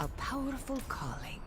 A powerful calling.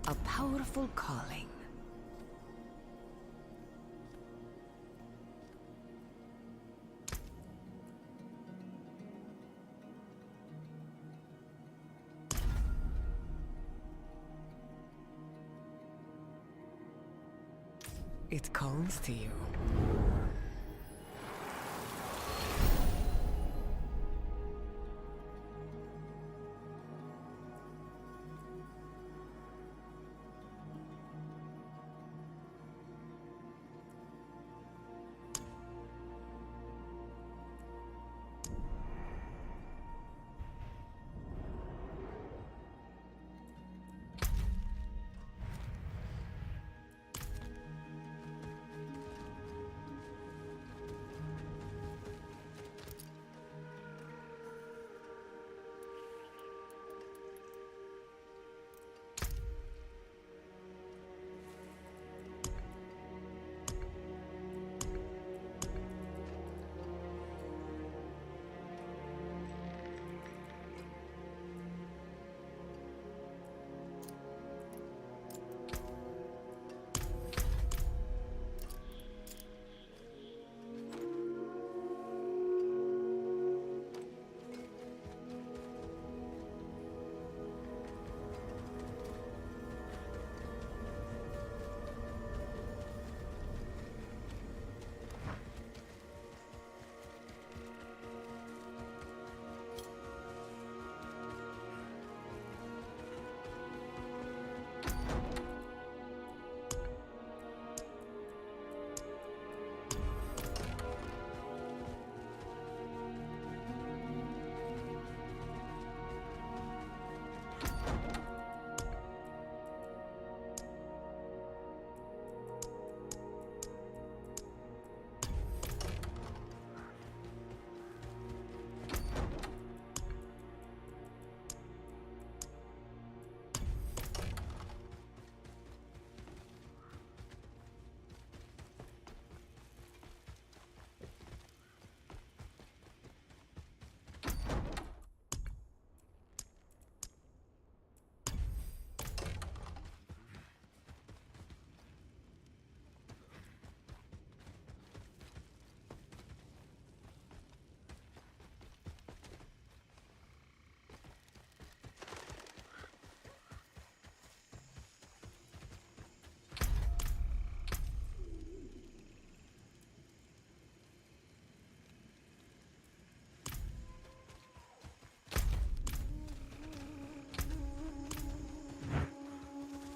A powerful calling. It calls to you.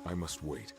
I must wait.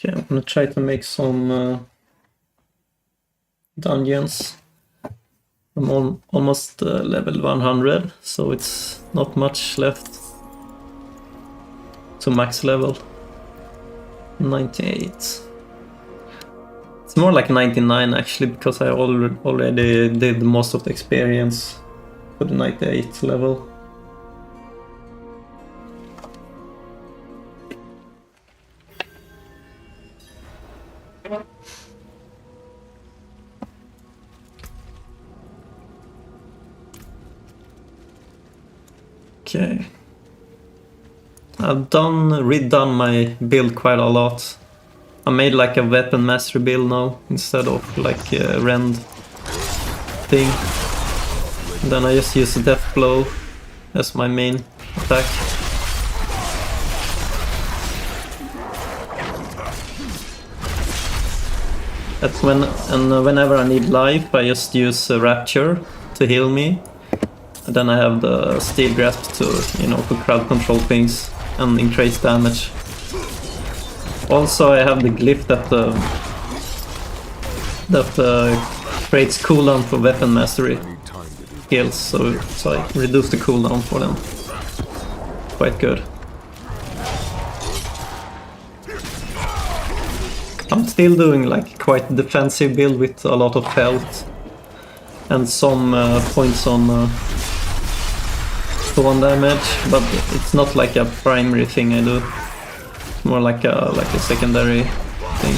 Okay, I'm gonna try to make some dungeons. I'm almost level 100, so it's not much left to max level. 98. It's more like 99 actually, because I already did most of the experience for the 98 level. Okay. I've redone my build quite a lot. I made like a weapon mastery build now instead of like a rend thing. And then I just use the death blow as my main attack. That's whenever I need life, I just use Rapture to heal me. And then I have the Steel Grasp to, to crowd control things and increase damage. Also, I have the glyph that creates cooldown for weapon mastery skills, so I reduce the cooldown for them. Quite good. I'm still doing like quite defensive build with a lot of health and some points on one damage, but it's not like a primary thing I do. More like a secondary thing.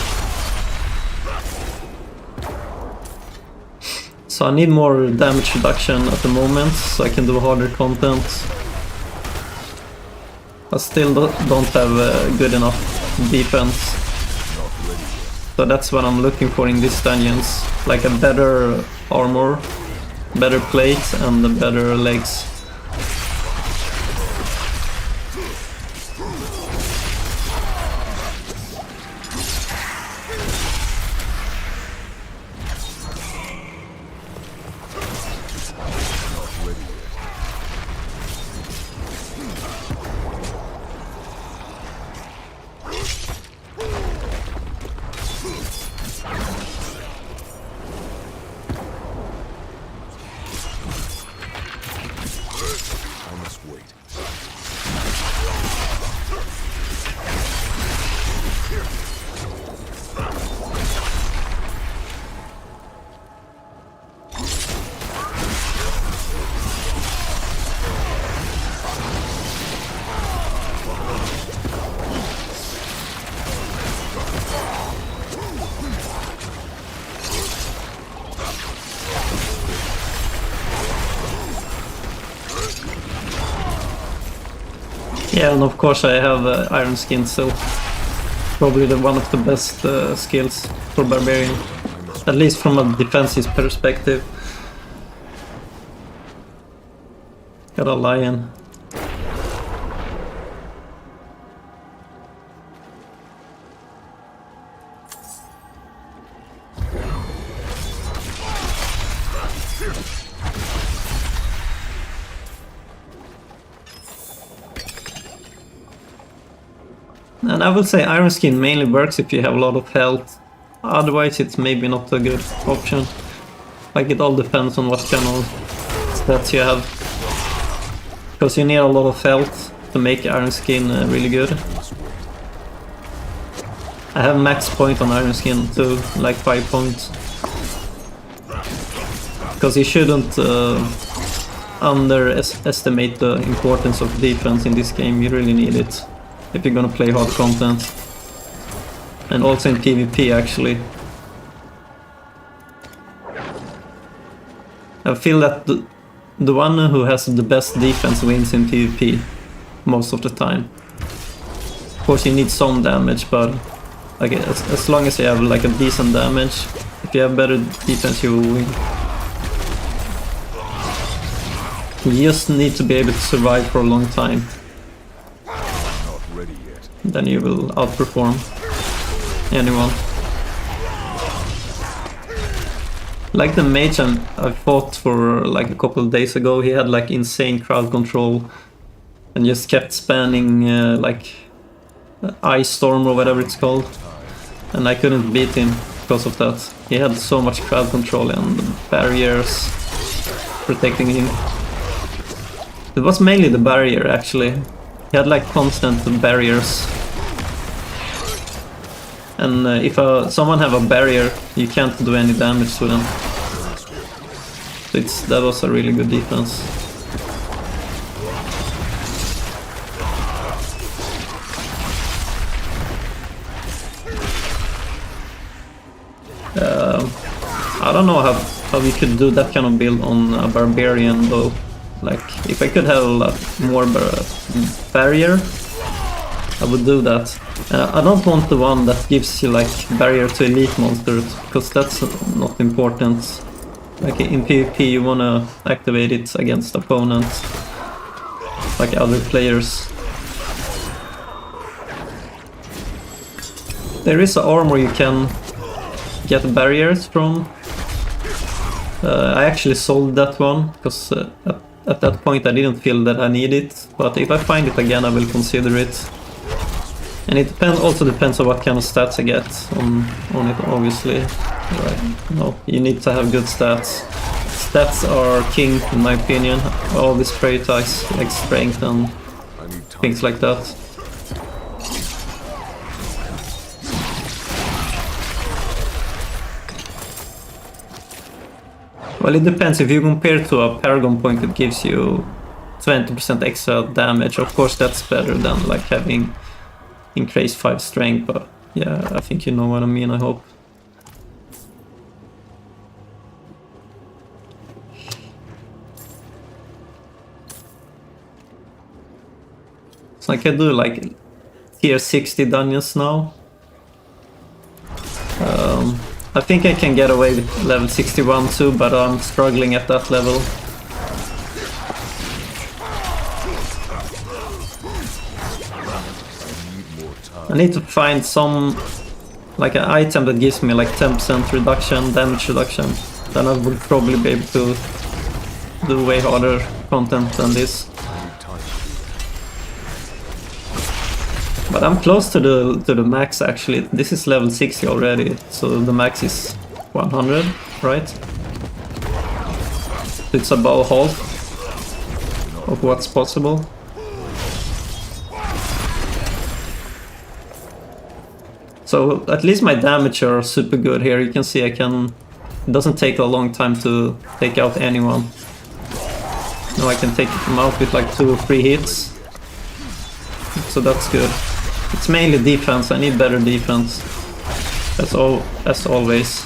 So I need more damage reduction at the moment, so I can do harder content. I still don't have good enough defense. So that's what I'm looking for in these dungeons. Like a better armor, better plate, and better legs. Yeah, and of course I have Iron Skin, so probably one of the best skills for Barbarian, at least from a defensive perspective. Got a lion. And I would say Iron Skin mainly works if you have a lot of health, otherwise it's maybe not a good option. Like it all depends on what kind of stats you have. Because you need a lot of health to make Iron Skin really good. I have max point on Iron Skin too, like 5 points. Because you shouldn't underestimate the importance of defense in this game, you really need it if you're gonna play hard content. And also in PvP actually. I feel that the one who has the best defense wins in PvP most of the time. Of course you need some damage, but like, as long as you have like a decent damage, if you have better defense you will win. You just need to be able to survive for a long time. Then you will outperform anyone. Like the mage I fought for like a couple of days ago, he had like insane crowd control and just kept spamming like Ice Storm or whatever it's called. and I couldn't beat him because of that. He had so much crowd control and barriers protecting him. It was mainly the barrier actually. He had like constant barriers. And if someone have a barrier, you can't do any damage to them. So that was a really good defense. I don't know how we could do that kind of build on a barbarian though. Like, if I could have more barrier, I would do that. I don't want the one that gives you like barrier to elite monsters, because that's not important. Like in PvP you wanna activate it against opponents, like other players. There is an armor you can get barriers from. I actually sold that one, because at that point I didn't feel that I need it, but if I find it again I will consider it. And it also depends on what kind of stats I get on it, obviously. Right. No, you need to have good stats. Stats are king, in my opinion. I always prioritize like strength and things like that. Well, it depends. If you compare to a Paragon point, it gives you 20% extra damage. Of course, that's better than like having increased 5 strength, but yeah, I think you know what I mean, I hope. So I can do like tier 60 dungeons now. I think I can get away with level 61 too, but I'm struggling at that level. I need to find some, like an item that gives me like 10% reduction, damage reduction. Then I would probably be able to do way harder content than this. But I'm close to the max actually. This is level 60 already, so the max is 100, right? It's about half of what's possible. So at least my damage are super good here. You can see it doesn't take a long time to take out anyone. Now I can take them out with like 2 or 3 hits. So that's good. It's mainly defense. I need better defense. As always.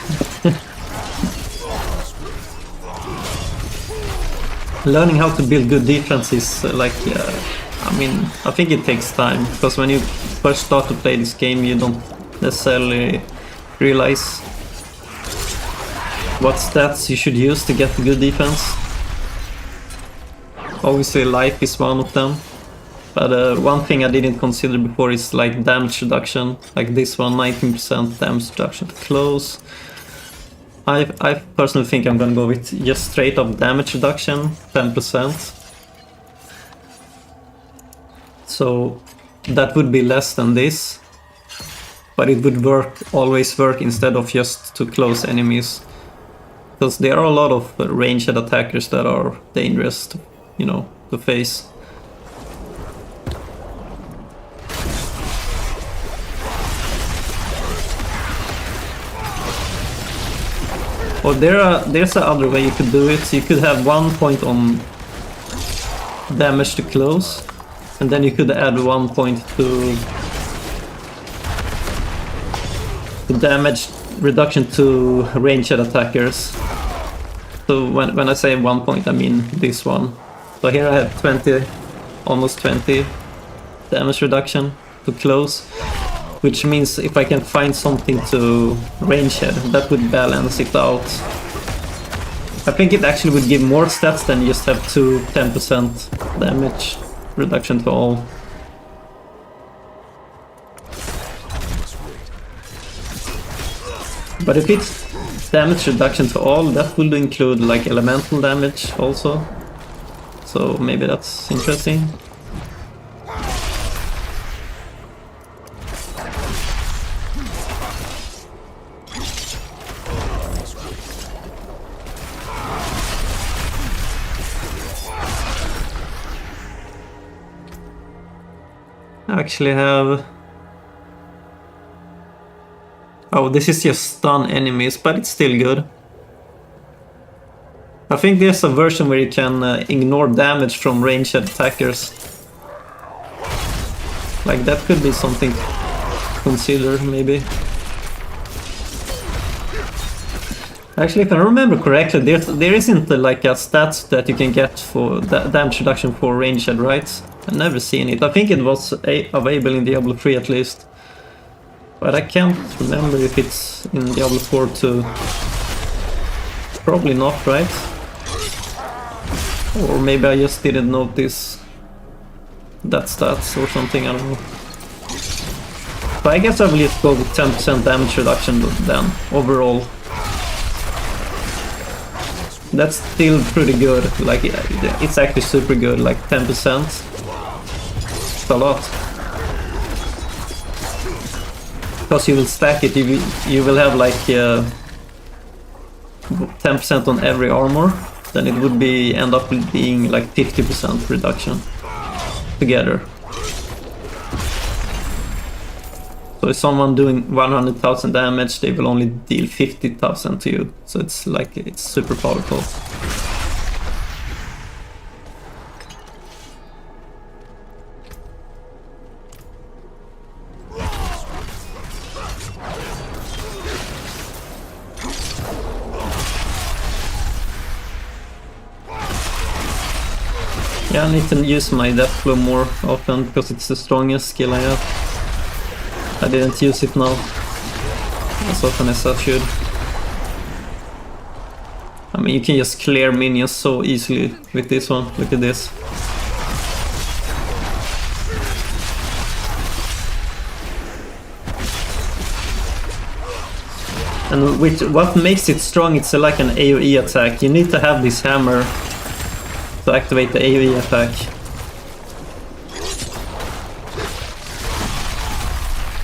Learning how to build good defense is I mean, I think it takes time, because when you first start to play this game you don't necessarily realize what stats you should use to get good defense. Obviously life is one of them, but one thing I didn't consider before is like damage reduction, like this one, 19% damage reduction to close. I personally think I'm gonna go with just straight up damage reduction, 10%. So that would be less than this, but it would always work instead of just to close enemies, because there are a lot of ranged attackers that are dangerous to face. Or there's another way you could do it. So you could have 1 point on damage to close, and then you could add 1 point to damage reduction to ranged attackers. So when I say 1 point, I mean this one. So here I have almost 20 damage reduction to close, which means if I can find something to range head, that would balance it out. I think it actually would give more stats than just have 10% damage reduction to all. But if it's damage reduction to all, that will include like elemental damage also. So maybe that's interesting. I actually have... Oh, this is just stun enemies, but it's still good. I think there's a version where you can ignore damage from ranged attackers. Like, that could be something to consider, maybe. Actually, if I remember correctly, there isn't like a stat that you can get for damage reduction for ranged, right? I've never seen it. I think it was available in Diablo 3 at least. But I can't remember if it's in Diablo 4 too. Probably not, right? Or maybe I just didn't notice that stats or something, I don't know. But I guess I will just go with 10% damage reduction then, overall. That's still pretty good, like it's actually super good, like 10%. It's a lot. Because you will stack it, you will have like 10% on every armor, then it would end up being like 50% reduction together. So if someone doing 100,000 damage, they will only deal 50,000 to you. So it's like, it's super powerful. Yeah, I need to use my death flow more often because it's the strongest skill I have. I didn't use it now as often as I should. I mean, you can just clear minions so easily with this one. Look at this. And what makes it strong, it's like an AoE attack. You need to have this hammer to activate the AoE attack.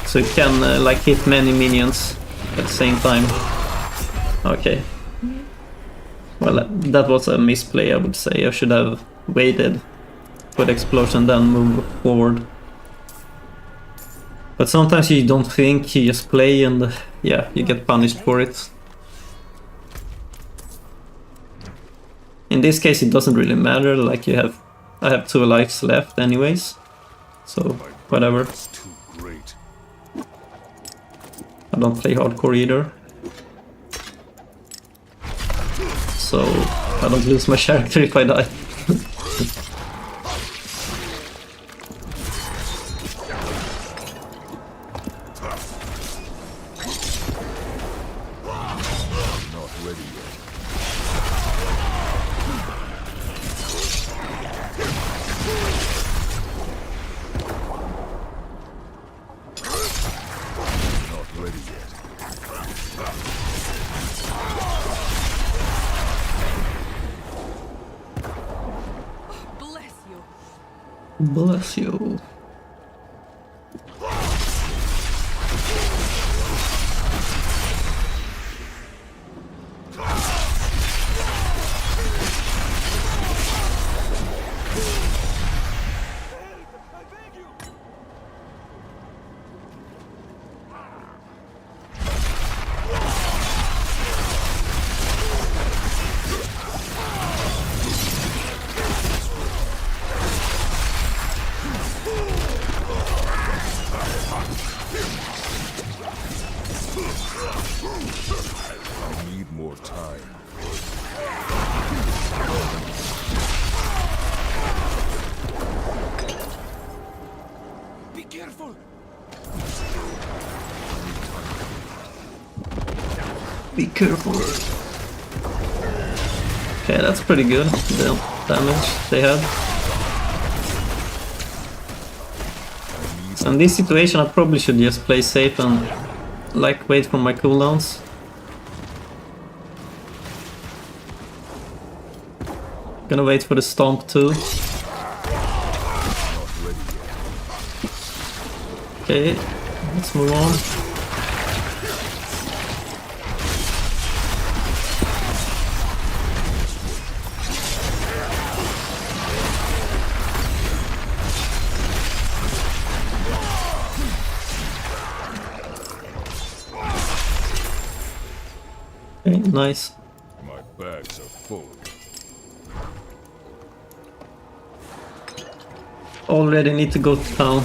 So it can like hit many minions at the same time. Okay. Well, that was a misplay, I would say. I should have waited for the explosion, then move forward. But sometimes you don't think, you just play and yeah, you get punished for it. In this case it doesn't really matter, like I have 2 lives left anyways. So, whatever. I don't play hardcore either. So I don't lose my character if I die. Bless you. Be careful. Okay, that's pretty good, the damage they had. So in this situation I probably should just play safe and like wait for my cooldowns. Gonna wait for the stomp too. Okay, let's move on. Okay, nice. My bags are full. Already need to go to town.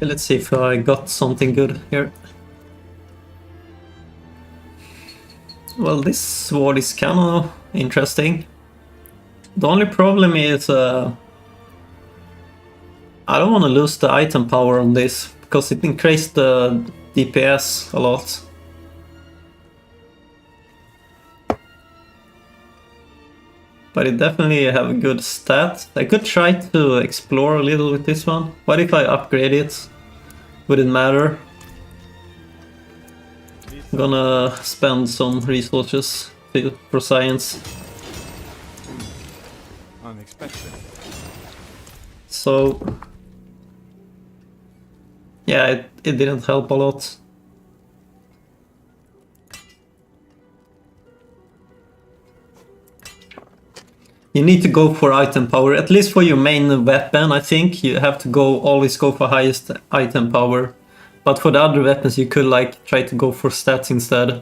Let's see if I got something good here. Well, this sword is kind of interesting. The only problem is I don't want to lose the item power on this, because it increased the DPS a lot. But it definitely have a good stat. I could try to explore a little with this one. What if I upgrade it? Would it matter? I'm gonna spend some resources for science. Unexpected. So yeah, it didn't help a lot. You need to go for item power, at least for your main weapon. I think you have to always go for highest item power. But for the other weapons you could like try to go for stats instead.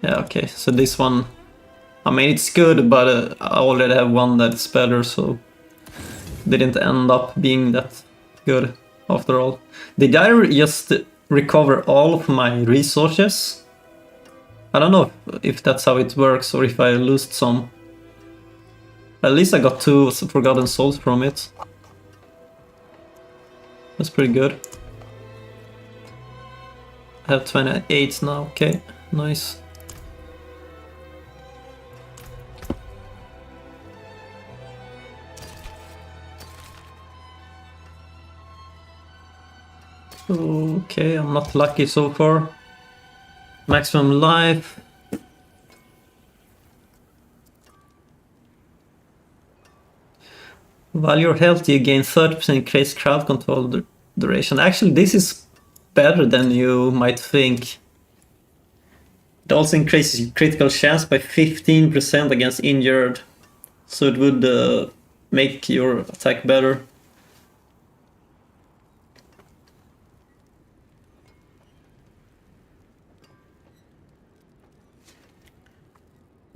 Yeah, okay, so this one, I mean it's good, but I already have one that's better, so didn't end up being that good after all. Did I just recover all of my resources? I don't know if that's how it works or if I lost some. At least I got 2 Forgotten Souls from it. That's pretty good. I have 28 now, okay, nice. Okay, I'm not lucky so far. Maximum life. While you're healthy, you gain 30% increased crowd control duration. Actually, this is better than you might think. It also increases your critical chance by 15% against injured. So it would make your attack better.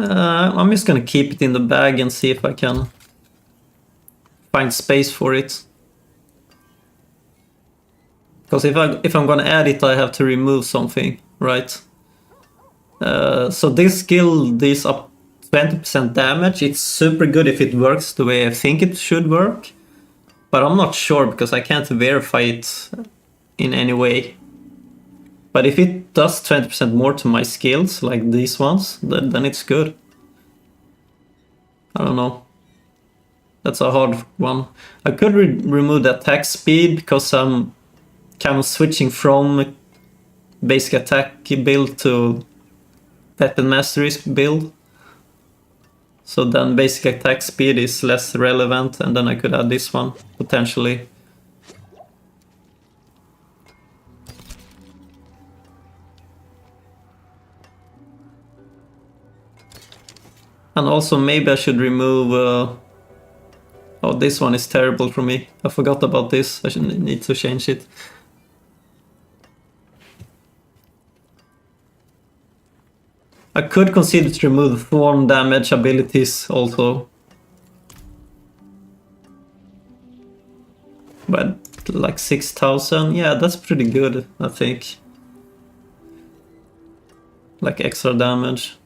I'm just gonna keep it in the bag and see if I can find space for it. Because if I'm gonna add it, I have to remove something, right? So this skill, this up 20% damage, it's super good if it works the way I think it should work. But I'm not sure because I can't verify it in any way. But if it does 20% more to my skills, like these ones, then it's good. I don't know. That's a hard one. I could remove the attack speed because I'm kind of switching from basic attack build to weapon mastery build. So then basic attack speed is less relevant, and then I could add this one, potentially. And also maybe I should remove... oh, this one is terrible for me. I forgot about this. I should need to change it. I could consider to remove form damage abilities also. But like 6,000, yeah, that's pretty good, I think. Like extra damage.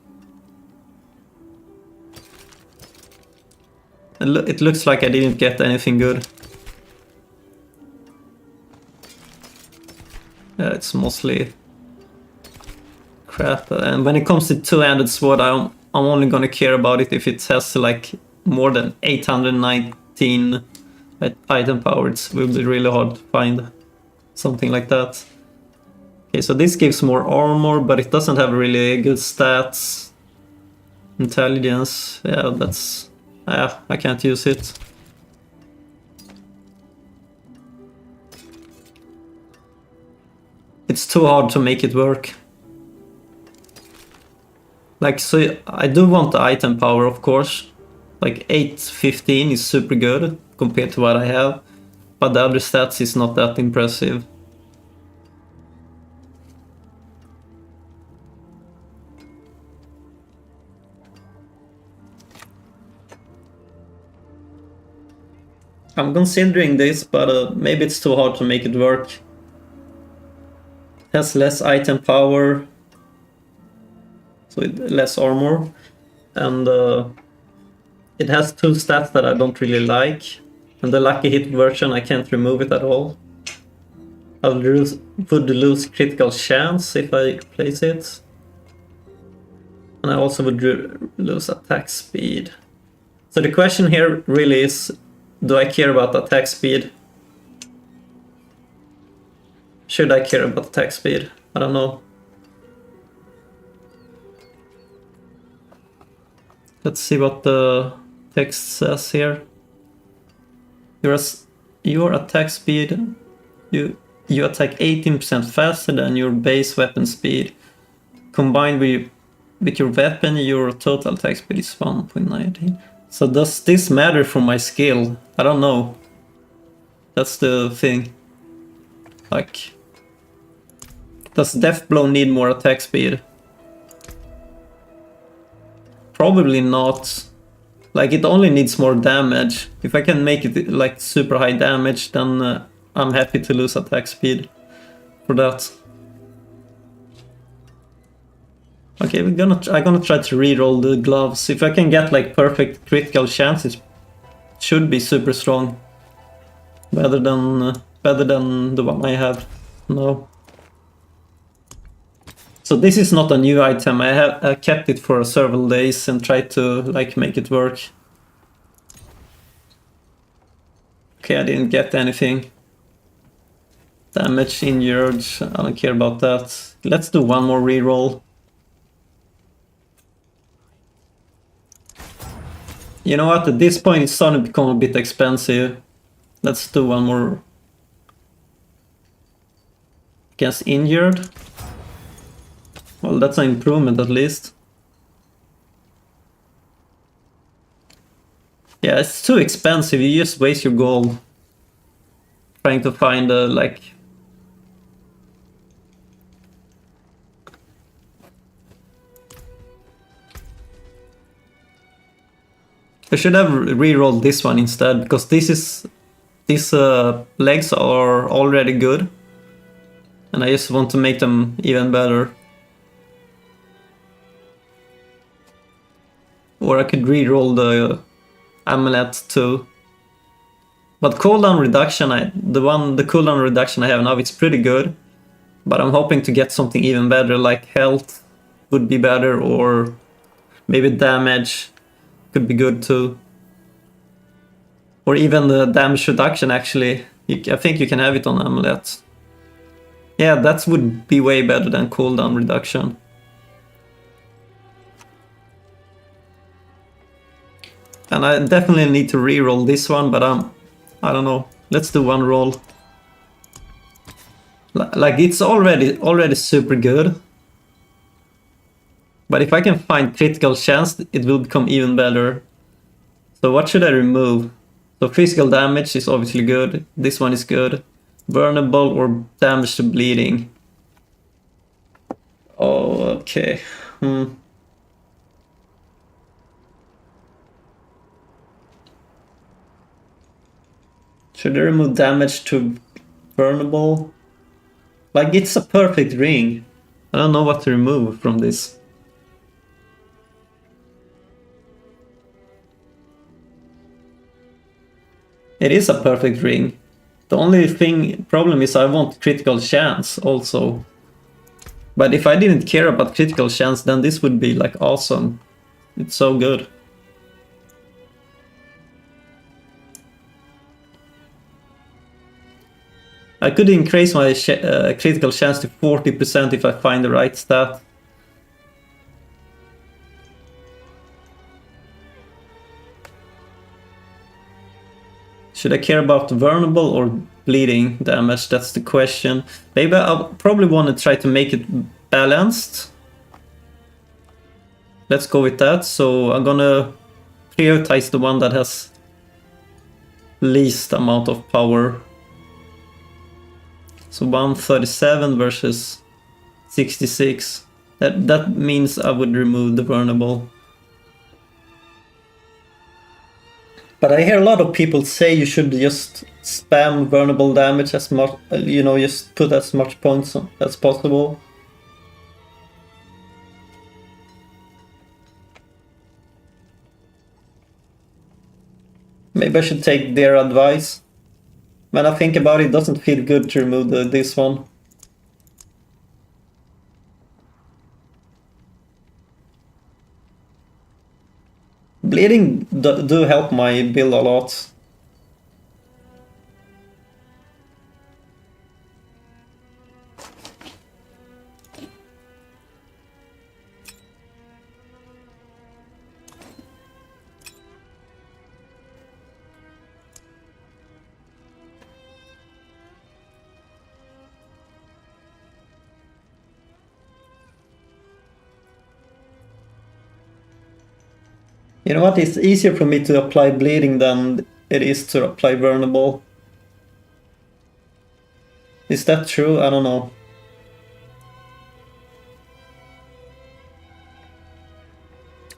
It looks like I didn't get anything good. Yeah, it's mostly crap. And when it comes to two-handed sword, I'm only gonna care about it if it has like more than 819 item power. It will be really hard to find something like that. Okay, so this gives more armor, but it doesn't have really good stats. Intelligence, yeah, that's... yeah, I can't use it. It's too hard to make it work. Like, so I do want the item power, of course. Like 815 is super good compared to what I have. But the other stats is not that impressive. I'm considering this, but maybe it's too hard to make it work. It has less item power, so less armor, and it has two stats that I don't really like. And the lucky hit version, I can't remove it at all. I would lose critical chance if I place it. And I also would lose attack speed. So the question here really is, do I care about attack speed? Should I care about attack speed? I don't know. Let's see what the text says here. Your attack speed, you attack 18% faster than your base weapon speed. Combined with your weapon, your total attack speed is 1.19. So does this matter for my skill? I don't know. That's the thing. Like, does Death Blow need more attack speed? Probably not. Like, it only needs more damage. If I can make it like super high damage, then I'm happy to lose attack speed for that. Okay, I'm gonna try to reroll the gloves. If I can get like perfect critical chances, it should be super strong. Better than the one I have now. So this is not a new item. I kept it for several days and tried to like make it work. Okay, I didn't get anything. Damage, injured, I don't care about that. Let's do one more reroll. You know what, at this point it's starting to become a bit expensive. Let's do one more. Against injured. Well, that's an improvement at least. Yeah, it's too expensive, you just waste your gold. Trying to find like... I should have re-rolled this one instead, because these legs are already good. And I just want to make them even better. Or I could re-roll the amulet too. But cooldown reduction, the cooldown reduction I have now, it's pretty good. But I'm hoping to get something even better, like health would be better, or maybe damage could be good too. Or even the damage reduction, actually. I think you can have it on amulet. Yeah, that would be way better than cooldown reduction. And I definitely need to re-roll this one, but I don't know. Let's do one roll. Like, it's already super good. But if I can find critical chance, it will become even better. So what should I remove? So physical damage is obviously good. This one is good. Vulnerable or damage to bleeding. Oh, okay. Should I remove damage to vulnerable? Like, it's a perfect ring. I don't know what to remove from this. It is a perfect ring. The only problem is I want critical chance also. But if I didn't care about critical chance, then this would be like awesome. It's so good. I could increase my critical chance to 40% if I find the right stat. Should I care about vulnerable or bleeding damage? That's the question. Maybe I'll probably want to try to make it balanced. Let's go with that. So I'm gonna prioritize the one that has least amount of power. So 137 versus 66. That means I would remove the vulnerable. But I hear a lot of people say you should just spam vulnerable damage as much, you know, just put as much points on as possible. Maybe I should take their advice. When I think about it, it doesn't feel good to remove this one. Bleeding do help my build a lot. You know what, it's easier for me to apply bleeding than it is to apply vulnerable. Is that true? I don't know.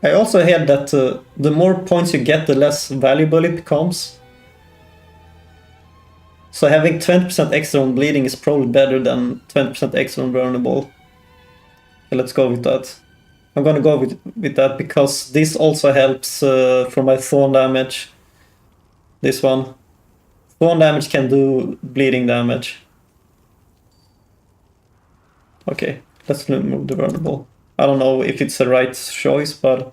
I also heard that the more points you get, the less valuable it becomes. So having 20% extra on bleeding is probably better than 20% extra on vulnerable. Okay, let's go with that. I'm gonna go with that because this also helps for my thorn damage. This one. Thorn damage can do bleeding damage. Okay, let's remove the vulnerable. I don't know if it's the right choice, but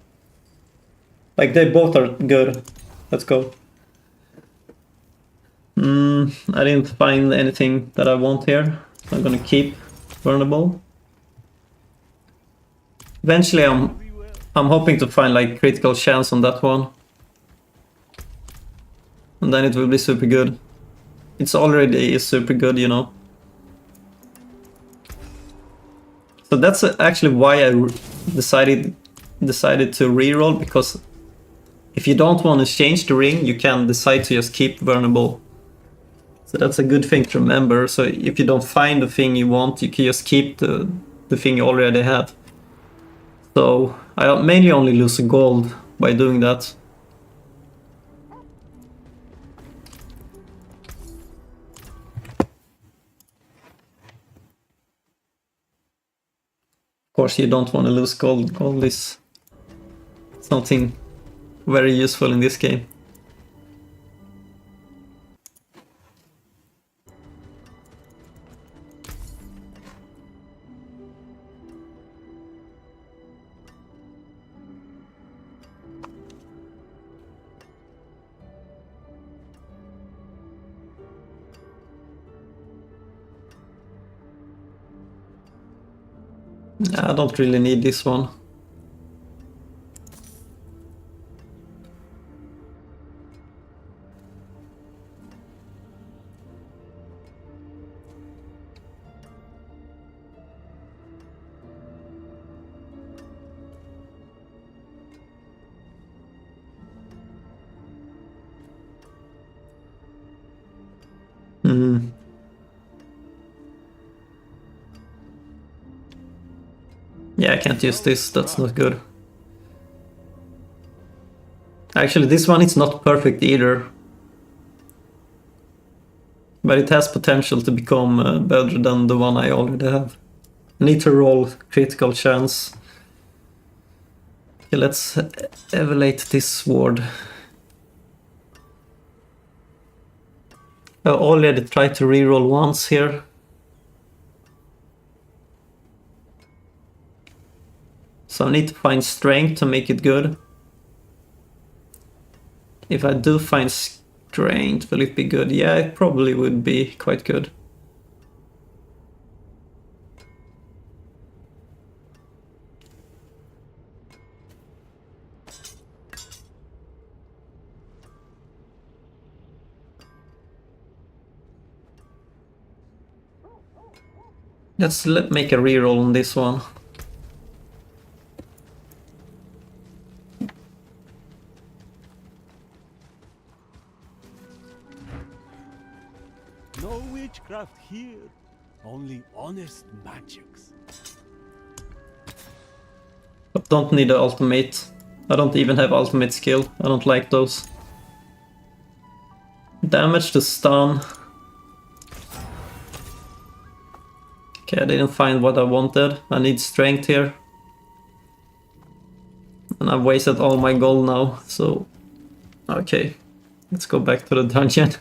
like, they both are good. Let's go. I didn't find anything that I want here. So I'm gonna keep vulnerable. Eventually I'm hoping to find like critical chance on that one. And then it will be super good. It's already super good, you know. So that's actually why I decided to reroll, because if you don't want to change the ring, you can decide to just keep vulnerable. So that's a good thing to remember. So if you don't find the thing you want, you can just keep the thing you already have. So I mainly only lose gold by doing that. Of course, you don't want to lose gold. Gold is something very useful in this game. I don't really need this one. Yeah, I can't use this, that's not good. Actually, this one is not perfect either. But it has potential to become better than the one I already have. I need to roll critical chance. Okay, let's evaluate this sword. I already tried to reroll once here. So I need to find strength to make it good. If I do find strength, will it be good? Yeah, it probably would be quite good. Let's make a reroll on this one. No witchcraft here, only honest magics. But don't need the ultimate. I don't even have ultimate skill. I don't like those. Damage to stun. Okay, I didn't find what I wanted. I need strength here. And I've wasted all my gold now, so... Okay, let's go back to the dungeon.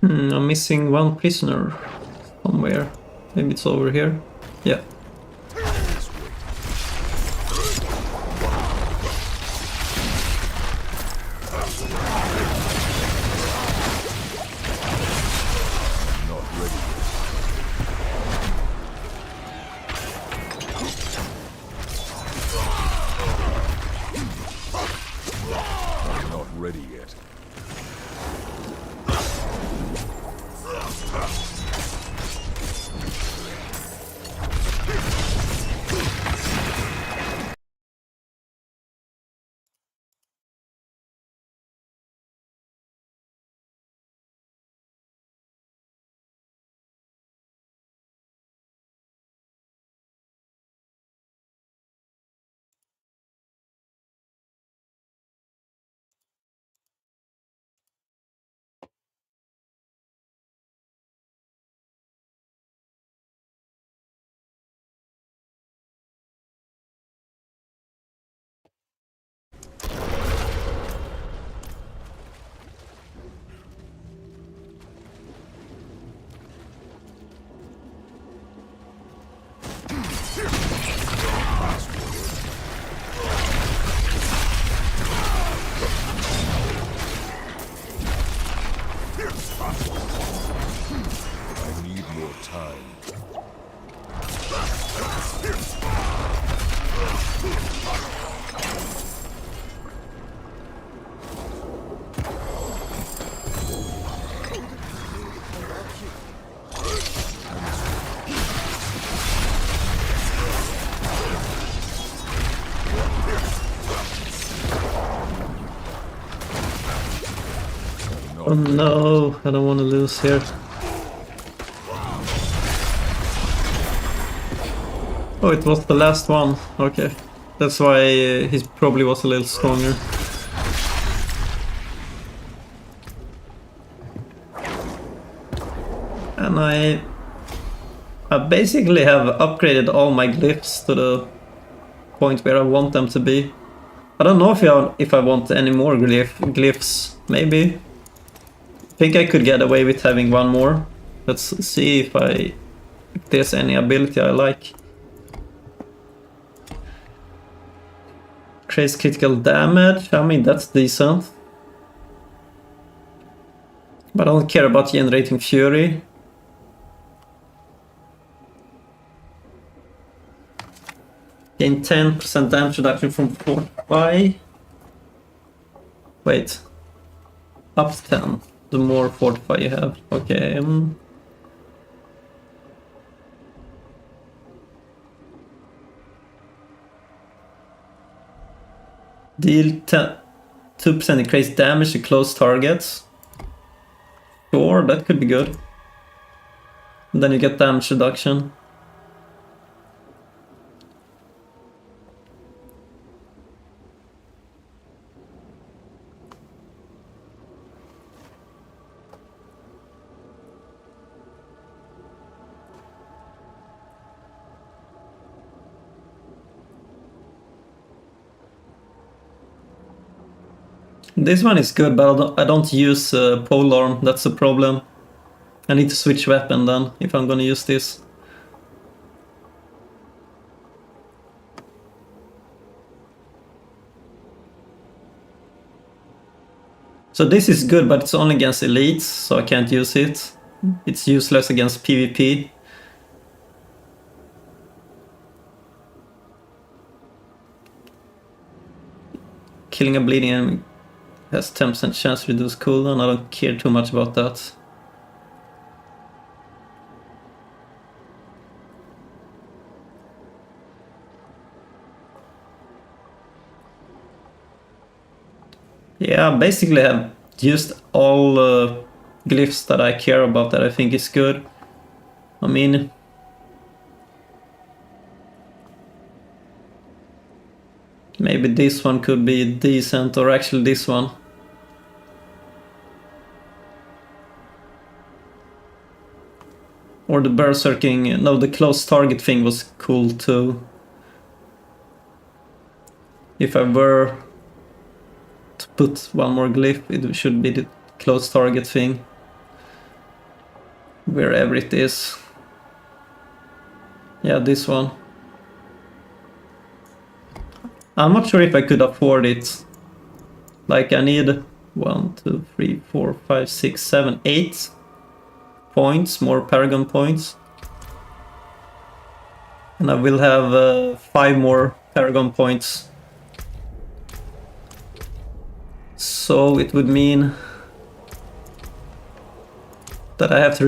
I'm missing one prisoner somewhere. Maybe it's over here. Yeah. Not ready yet. I'm not ready yet. I need more time. Oh no, I don't want to lose here. Oh, it was the last one. Okay. That's why he probably was a little stronger. And I basically have upgraded all my glyphs to the point where I want them to be. I don't know if I want any more glyphs. Maybe. I think I could get away with having one more. Let's see if there's any ability I like. Creates critical damage. I mean, that's decent. But I don't care about generating fury. Gain 10% damage reduction from fortify. Wait. Up to 10. The more fortify you have. Okay. Deal 2% increased damage to close targets. Sure, that could be good. And then you get damage reduction. This one is good, but I don't use polearm, that's the problem. I need to switch weapon then, if I'm gonna use this. So this is good, but it's only against elites, so I can't use it. It's useless against PvP. Killing a bleeding enemy has 10% chance to reduce cooldown. I don't care too much about that. Yeah, basically I've used all glyphs that I care about that I think is good. I mean, maybe this one could be decent, or actually this one. Or the berserking, no, the close target thing was cool too. If I were to put one more glyph, it should be the close target thing. wherever it is. Yeah, this one. I'm not sure if I could afford it. Like I need 1, 2, 3, 4, 5, 6, 7, 8 points, more Paragon points. And I will have 5 more Paragon points. So it would mean that I have to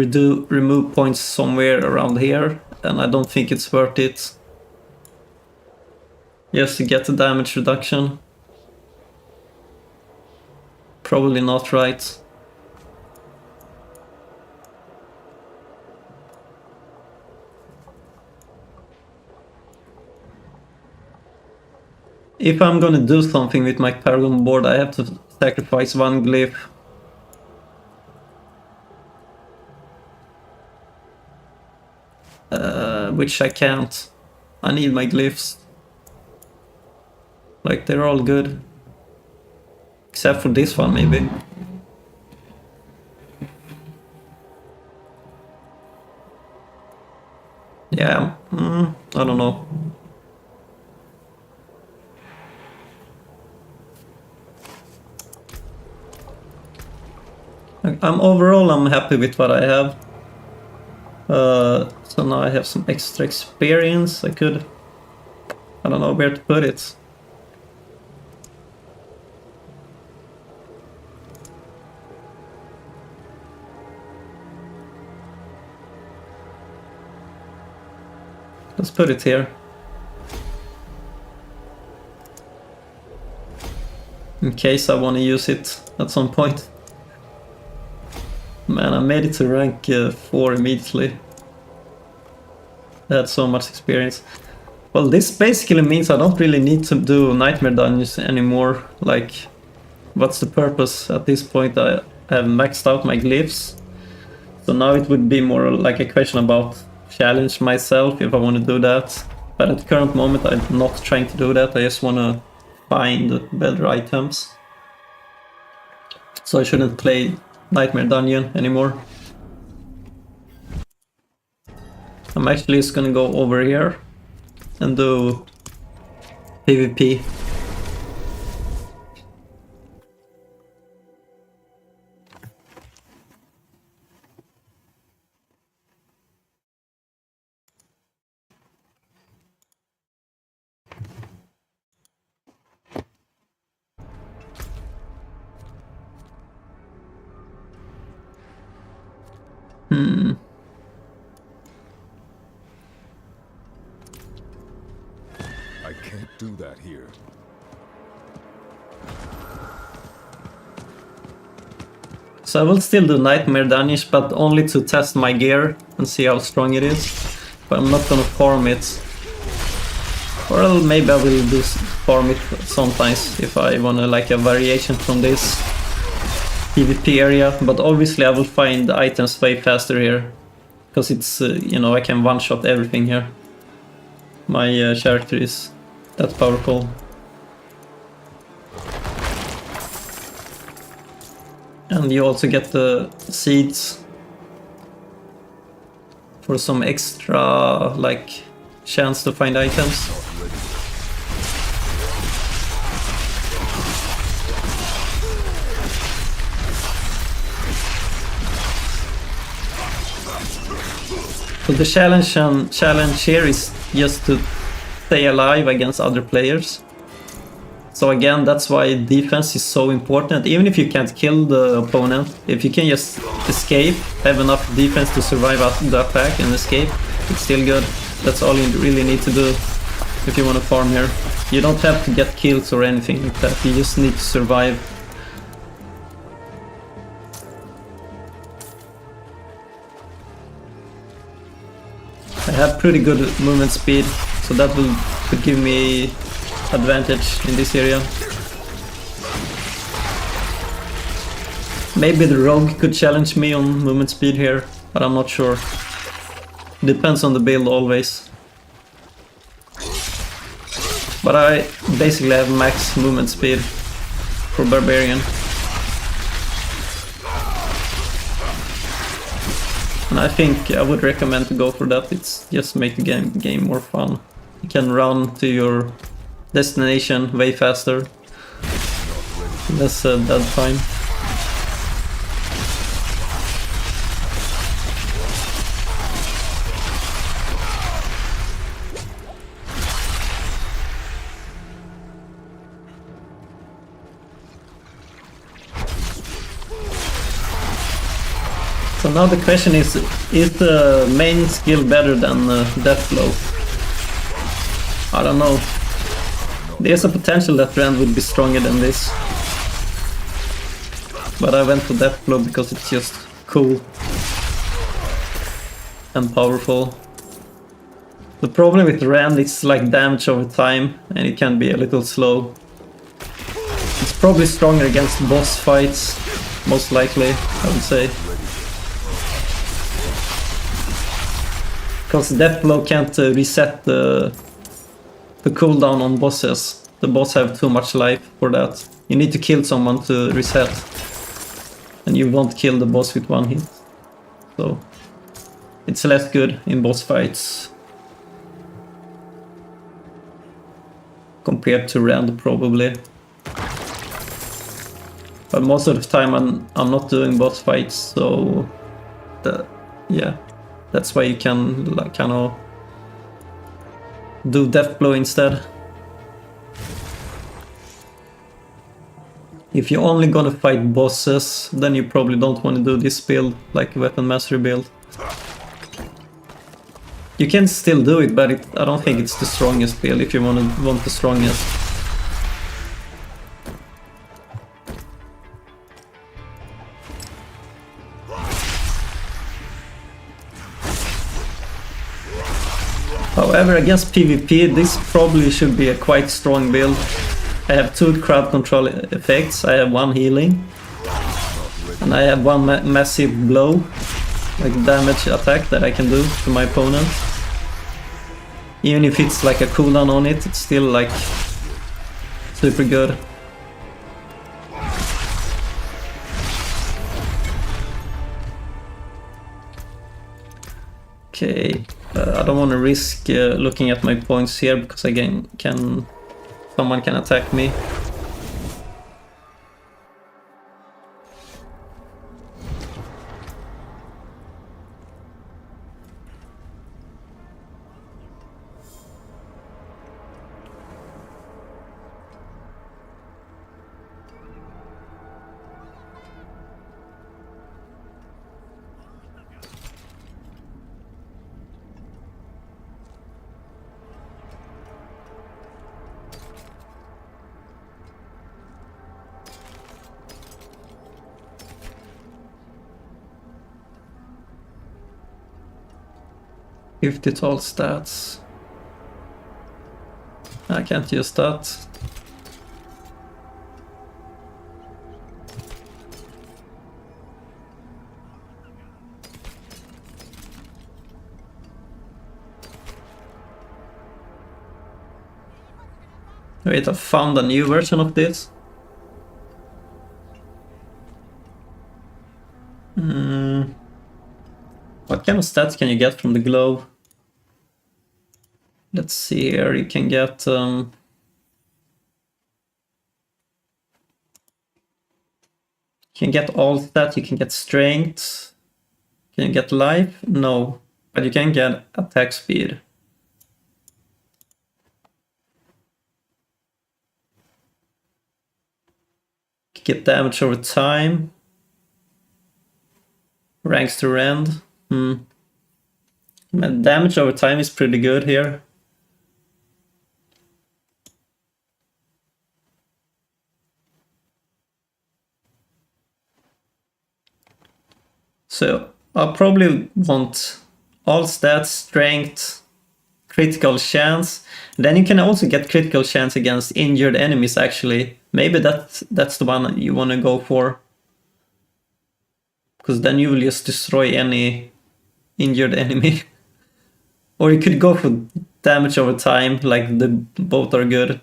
remove points somewhere around here, and I don't think it's worth it. Just to get the damage reduction. Probably not, right? If I'm gonna do something with my Paragon board, I have to sacrifice 1 glyph. Which I can't. I need my glyphs. Like, they're all good. Except for this one, maybe. Yeah, I don't know. Overall, I'm happy with what I have. So now I have some extra experience. I don't know where to put it. Let's put it here. In case I want to use it at some point. Man, I made it to rank 4 immediately. I had so much experience. Well, this basically means I don't really need to do Nightmare Dungeons anymore. Like, what's the purpose at this point? I have maxed out my glyphs. So now it would be more like a question about challenge myself if I want to do that. But at the current moment I'm not trying to do that. I just want to find better items. So I shouldn't play Nightmare Dungeon anymore. I'm actually just gonna go over here and do PvP. I can't do that here. So I will still do Nightmare Dungeons, but only to test my gear and see how strong it is. But I'm not gonna farm it. Or maybe I will do farm it sometimes if I wanna like a variation from this PvP area. But obviously I will find the items way faster here. Because it's, you know, I can one-shot everything here. My character is that powerful. And you also get the seeds for some extra, like, chance to find items. So the challenge here is just to stay alive against other players. So again, that's why defense is so important. Even if you can't kill the opponent, if you can just escape, have enough defense to survive the attack and escape, it's still good. That's all you really need to do if you want to farm here. You don't have to get kills or anything like that, you just need to survive. I have pretty good movement speed, so that could give me advantage in this area. Maybe the rogue could challenge me on movement speed here, but I'm not sure. Depends on the build always. But I basically have max movement speed for Barbarian. And I think I would recommend to go for that. It's just make the game more fun. You can run to your destination way faster. Less dead time. So now the question is the main skill better than Death Blow? I don't know. There's a potential that Rand would be stronger than this. But I went for Death Blow because it's just cool and powerful. The problem with Rand is like damage over time and it can be a little slow. It's probably stronger against boss fights, most likely, I would say. Because Death Blow can't reset the cooldown on bosses. The boss have too much life for that. You need to kill someone to reset. And you won't kill the boss with one hit. So it's less good in boss fights. Compared to Rand probably. But most of the time I'm not doing boss fights, so yeah. That's why you can like kind of do Death Blow instead. If you're only gonna fight bosses, then you probably don't want to do this build, like Weapon Mastery build. You can still do it, but I don't think it's the strongest build if you want the strongest. However, against PvP, this probably should be a quite strong build. I have 2 crowd control effects, I have 1 healing, and I have 1 massive blow, like damage attack that I can do to my opponent. Even if it's like a cooldown on it, it's still like super good. Okay. I don't want to risk looking at my points here because again, someone can attack me. Tall stats. I can't use that. Wait, I found a new version of this. What kind of stats can you get from the glove? Let's see here, you can get you can get all stats, you can get strength. Can you get life? No, but you can get attack speed. You can get damage over time. Ranks to Rend. Damage over time is pretty good here. So I'll probably want all stats, strength, critical chance. Then you can also get critical chance against injured enemies actually. Maybe that's the one you want to go for. Because then you will just destroy any injured enemy. Or you could go for damage over time, like both are good.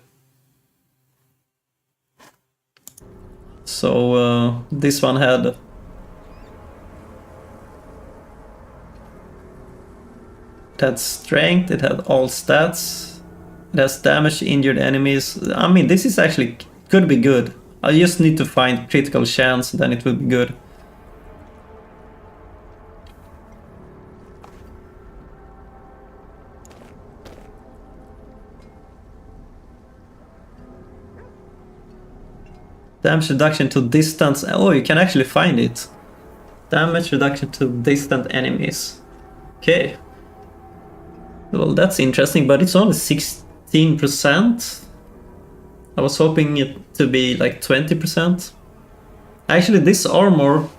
So this one had It had strength, it had all stats. It has damage to injured enemies. I mean, this is actually could be good. I just need to find critical chance, then it will be good. Damage reduction to distance. Oh, you can actually find it. Damage reduction to distant enemies. Okay. Well, that's interesting, but it's only 16%. I was hoping it to be like 20%. Actually, this armor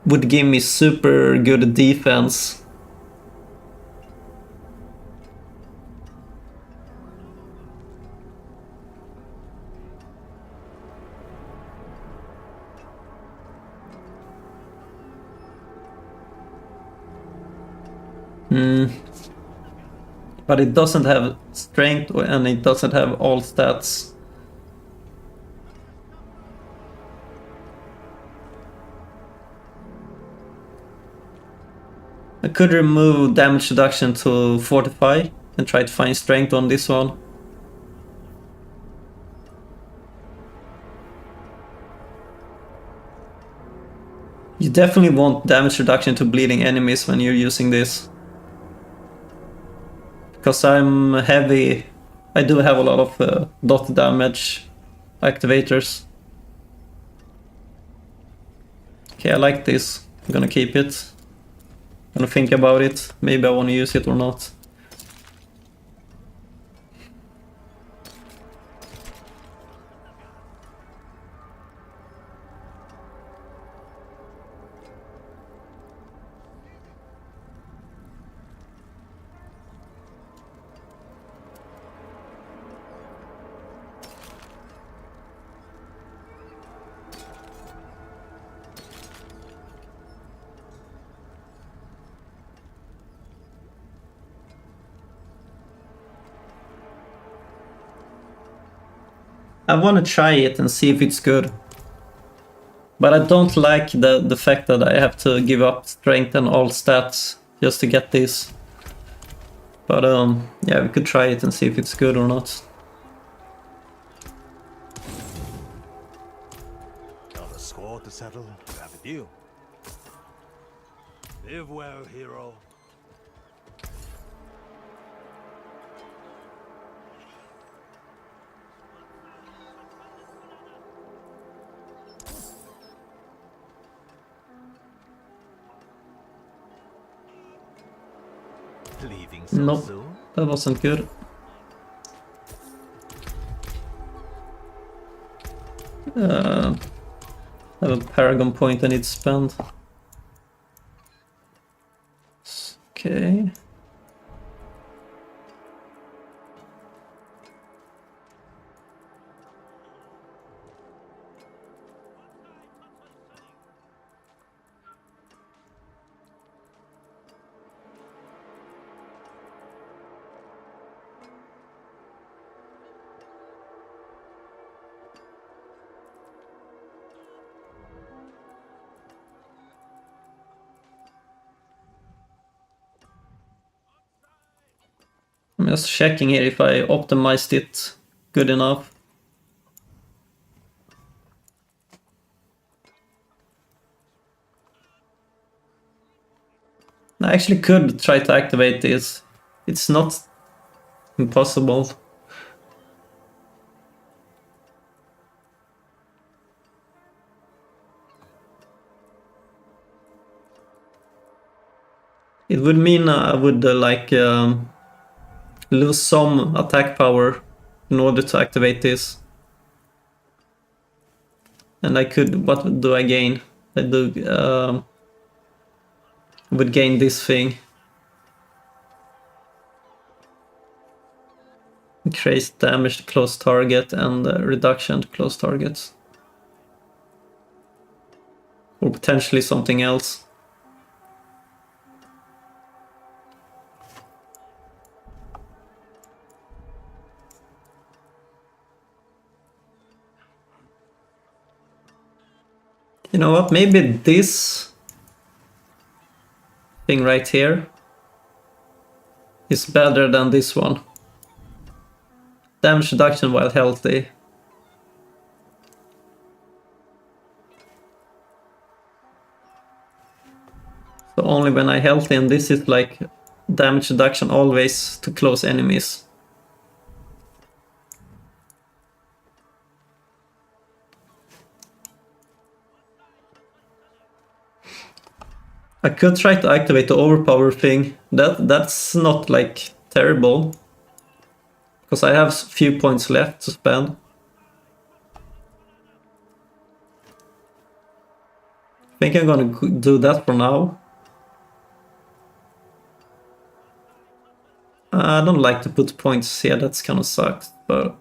would give me super good defense. But it doesn't have strength and it doesn't have all stats. I could remove damage reduction to fortify and try to find strength on this one. You definitely want damage reduction to bleeding enemies when you're using this. Because I'm heavy, I do have a lot of dot damage activators. Okay, I like this. I'm gonna keep it. I'm gonna think about it. Maybe I want to use it or not. I want to try it and see if it's good. But I don't like the fact that I have to give up strength and all stats just to get this. But yeah, we could try it and see if it's good or not. Got a score to settle. You have a deal. Live well, hero. Leaving so Nope, soon? that wasn't good. I have a Paragon point I need to spend. Okay. I'm just checking here if I optimized it good enough. I actually could try to activate this. It's not impossible. It would mean I would lose some attack power in order to activate this. And I could, what do I gain? I do, would gain this thing. Increase damage to close target and reduction to close targets. Or potentially something else. You know what, maybe this thing right here is better than this one. Damage reduction while healthy. So only when I healthy, and this is like damage reduction always to close enemies. I could try to activate the overpower thing. That's not like terrible. Because I have few points left to spend. I think I'm gonna do that for now. I don't like to put points here, that's kind of sucks, but...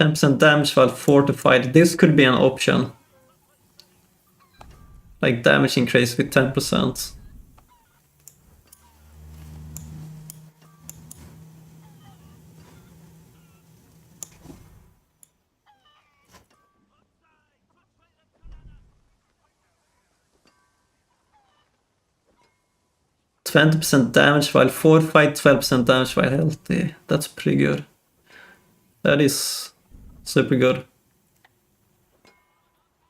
10% damage while fortified. This could be an option. Like damage increase with 10%. %20 damage while fortified, 12% damage while healthy. That's pretty good. That is super good.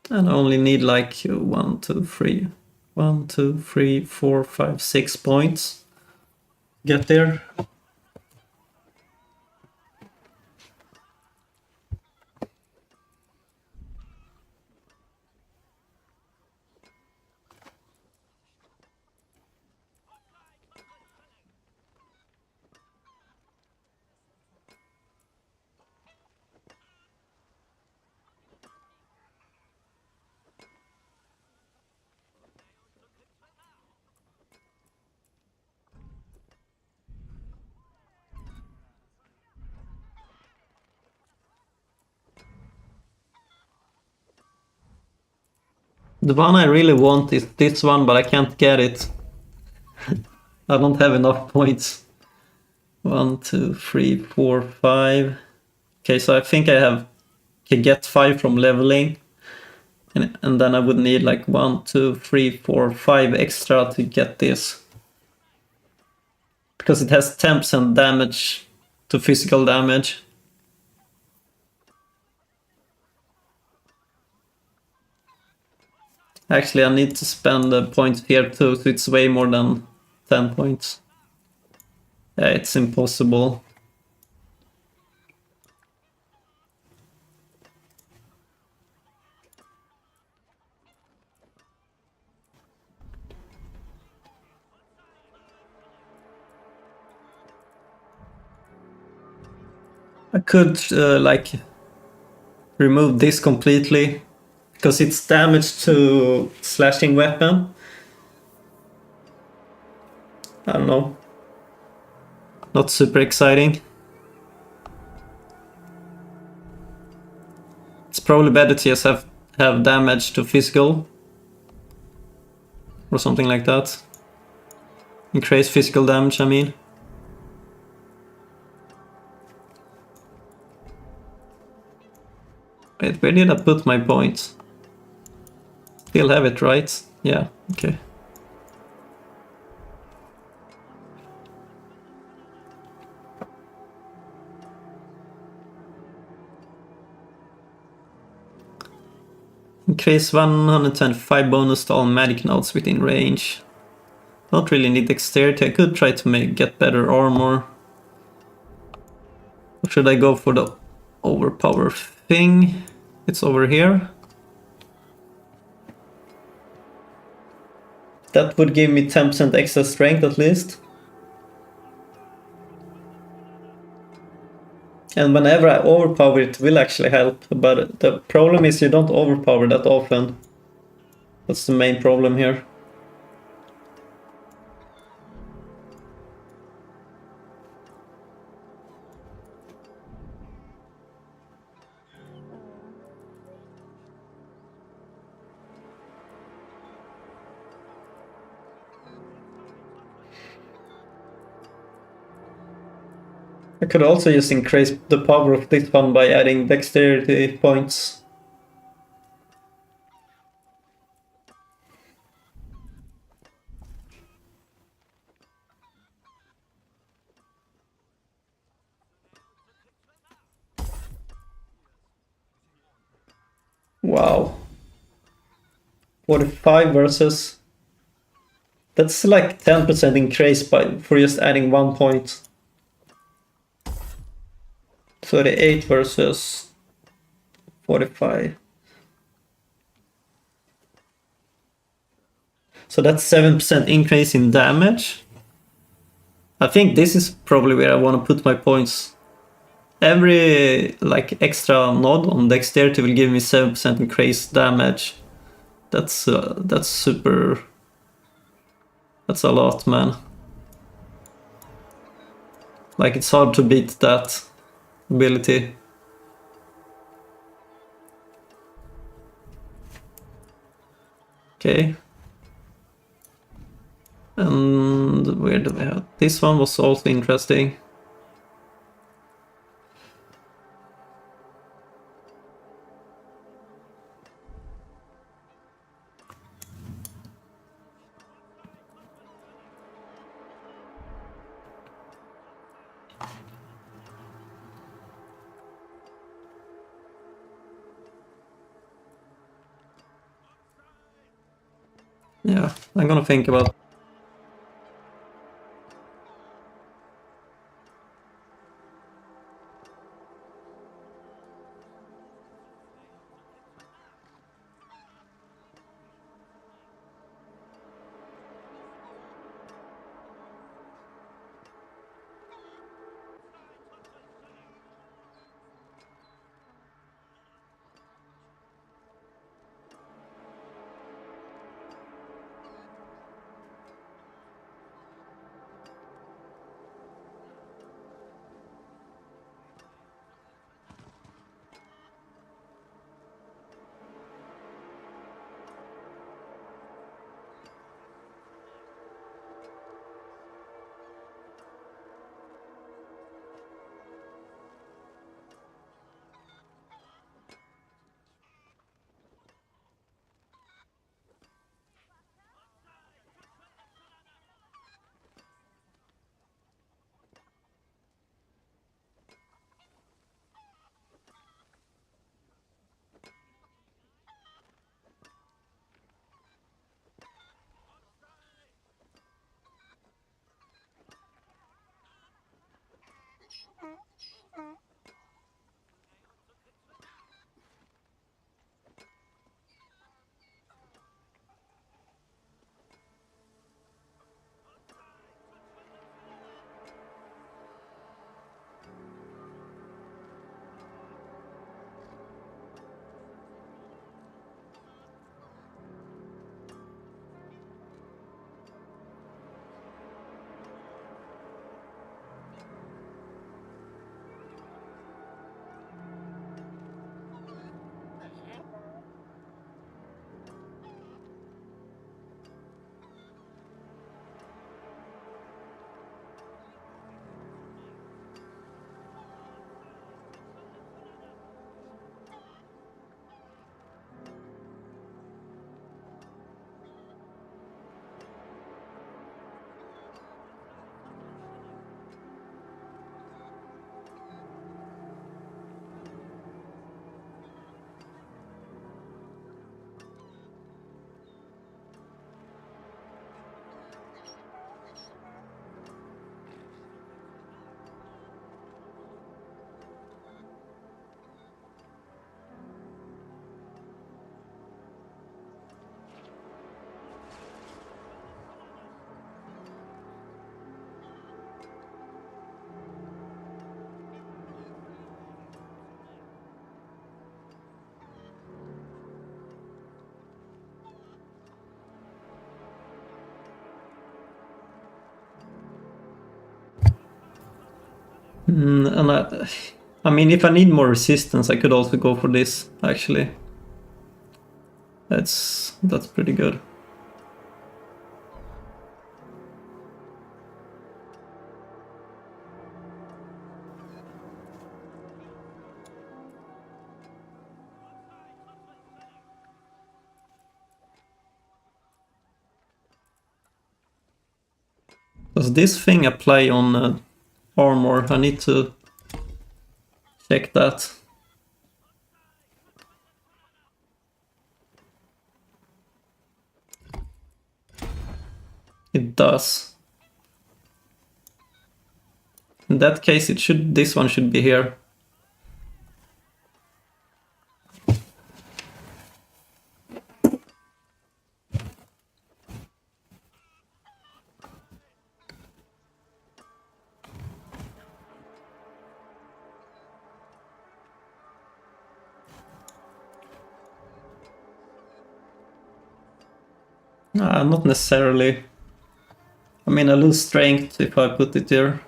And I only need like 1, 2, 3. 1, 2, 3, 4, 5, 6 points. Get there. The one I really want is this one, but I can't get it. I don't have enough points. 1, 2, 3, 4, 5. Okay, so I think I can get 5 from leveling. And then I would need like 1, 2, 3, 4, 5 extra to get this. Because it has 10% damage to physical damage. Actually, I need to spend the points here too, so it's way more than 10 points. Yeah, it's impossible. I could like remove this completely because it's damage to slashing weapon. I don't know. Not super exciting. It's probably better to just have damage to physical or something like that. Increase physical damage, I mean. Wait, where did I put my points? Still have it, right? Yeah, okay. Increase 125 bonus to all magic nodes within range. Don't really need dexterity. I could try to get better armor. Or should I go for the overpower thing? It's over here. That would give me 10% extra strength at least. And whenever I overpower it will actually help, but the problem is you don't overpower that often. That's the main problem here. I could also just increase the power of this one by adding dexterity points. Wow. 45 versus... That's like 10% increase for just adding 1 point. 38 versus 45. So that's 7% increase in damage. I think this is probably where I want to put my points. Every like extra nod on dexterity will give me 7% increased damage. That's super. That's a lot, man. Like it's hard to beat that ability. Okay. And where do we have? This one was also interesting. Yeah, I'm gonna think about. And I mean, if I need more resistance, I could also go for this, actually. That's pretty good. Does this thing apply on armor? I need to check that. It does. In that case, it should. This one should be here. Not necessarily. I mean, I lose strength if I put it here.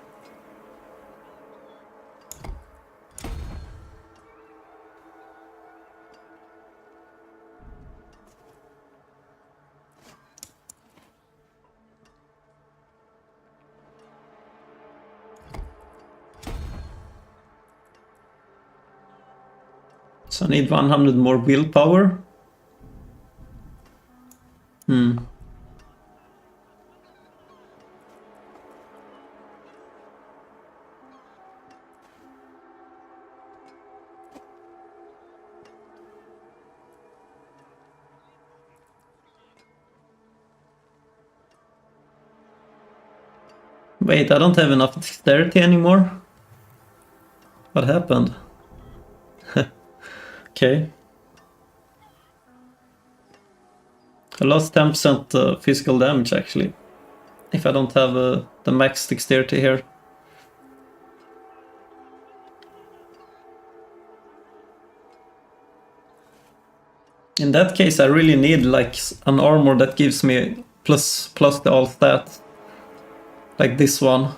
So I need 100 more willpower. Wait, I don't have enough dexterity anymore? What happened? Okay. I lost 10% physical damage actually. If I don't have the max dexterity here. In that case I really need like an armor that gives me plus the all stat. Like this one.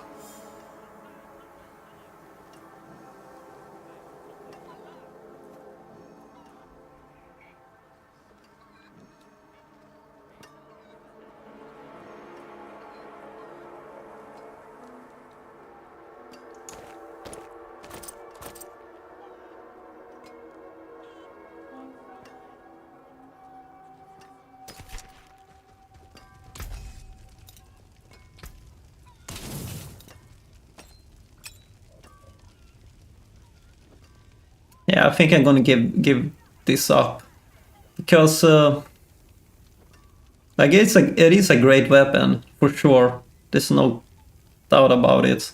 Yeah, I think I'm gonna give this up because like it is a great weapon for sure. There's no doubt about it.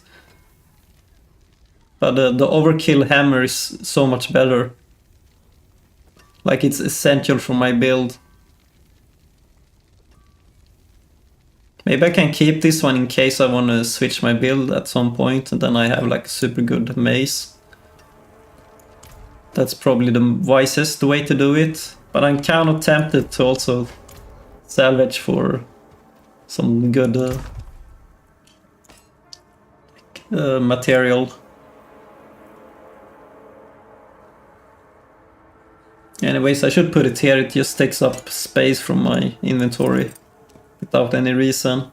But the overkill hammer is so much better. Like it's essential for my build. Maybe I can keep this one in case I want to switch my build at some point, and then I have like a super good mace. That's probably the wisest way to do it, but I'm kind of tempted to also salvage for some good material. Anyways, I should put it here, it just takes up space from my inventory without any reason.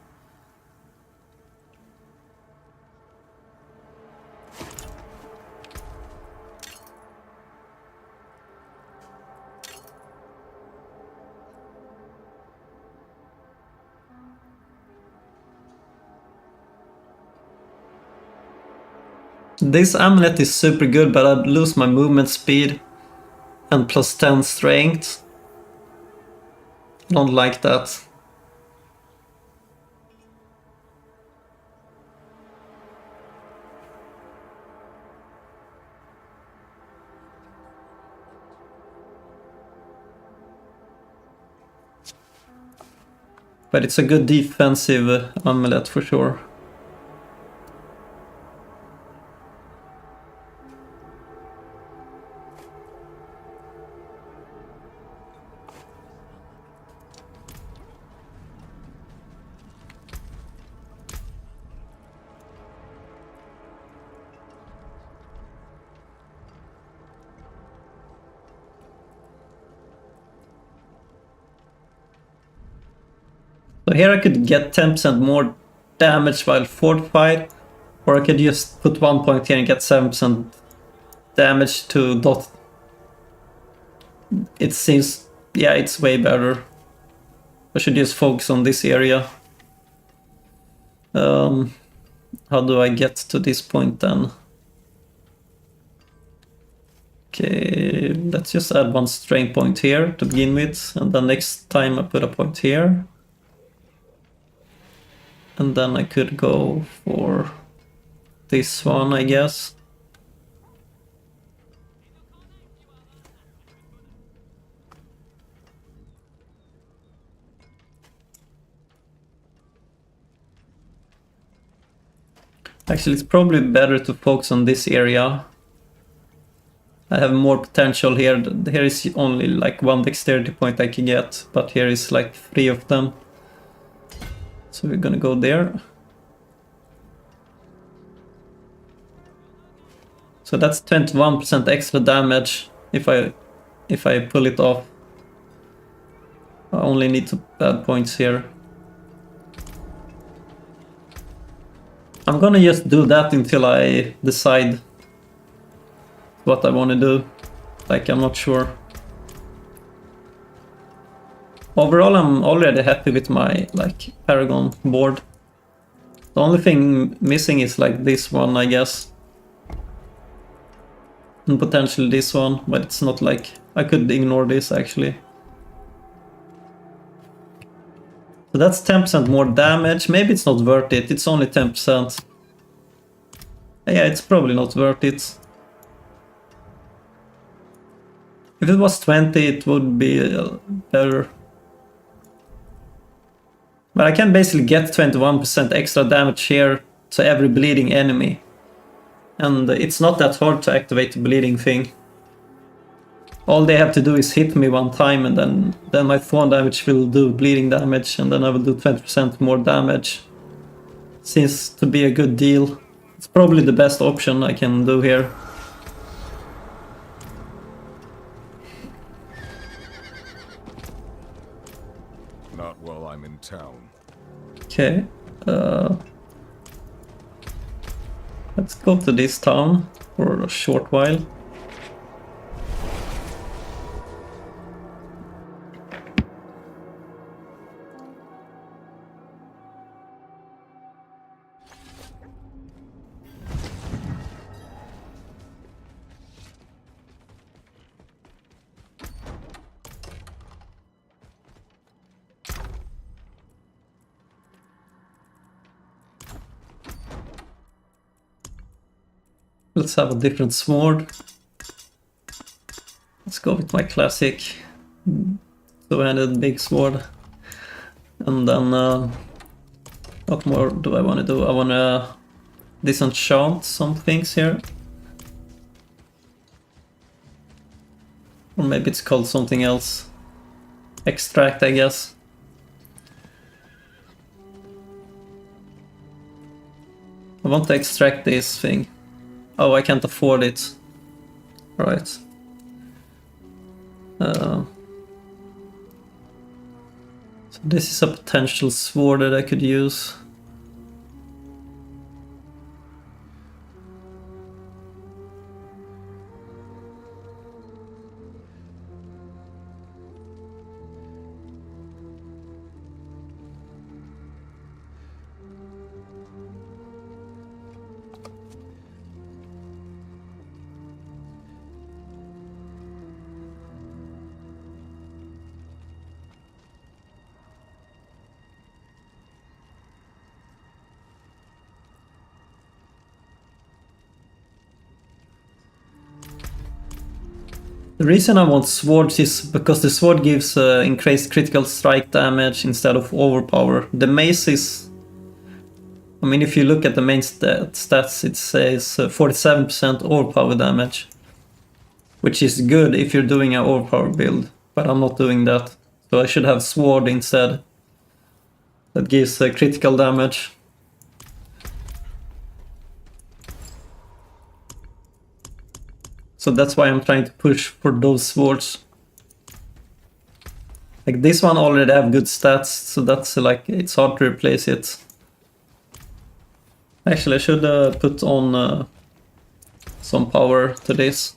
This amulet is super good, but I'd lose my movement speed and plus 10 strength. Don't like that. But it's a good defensive amulet for sure. So here I could get 10% more damage while fortified, or I could just put 1 point here and get 7% damage to dot. It seems, yeah, it's way better. I should just focus on this area. How do I get to this point then? Okay, let's just add one strain point here to begin with, and then next time I put a point here. And then I could go for this one, I guess. Actually, it's probably better to focus on this area. I have more potential here. Here is only like one dexterity point I can get, but here is like 3 of them. So we're gonna go there. So that's 21% extra damage if I pull it off. I only need to add points here. I'm gonna just do that until I decide what I want to do. Like, I'm not sure. Overall, I'm already happy with my like Paragon board. The only thing missing is like this one, I guess. And potentially this one, but it's not like... I could ignore this actually. So that's 10% more damage. Maybe it's not worth it. It's only 10%. Yeah, it's probably not worth it. If it was 20, it would be better. But I can basically get 21% extra damage here to every bleeding enemy. And it's not that hard to activate the bleeding thing. All they have to do is hit me one time, and then my thorn damage will do bleeding damage, and then I will do 20% more damage. Seems to be a good deal. It's probably the best option I can do here. Not while I'm in town. Okay. Let's go to this town for a short while. Let's have a different sword. Let's go with my classic two-handed big sword. And then what more do I want to do? I want to disenchant some things here. Or maybe it's called something else. Extract, I guess. I want to extract this thing. Oh, I can't afford it. Right. So this is a potential sword that I could use. The reason I want swords is because the sword gives increased critical strike damage instead of overpower. The mace is... I mean, if you look at the main stats, it says 47% overpower damage. Which is good if you're doing an overpower build, but I'm not doing that. So I should have sword instead. That gives critical damage. So that's why I'm trying to push for those swords. Like this one already have good stats, so that's like, it's hard to replace it. Actually, I should put on some power to this.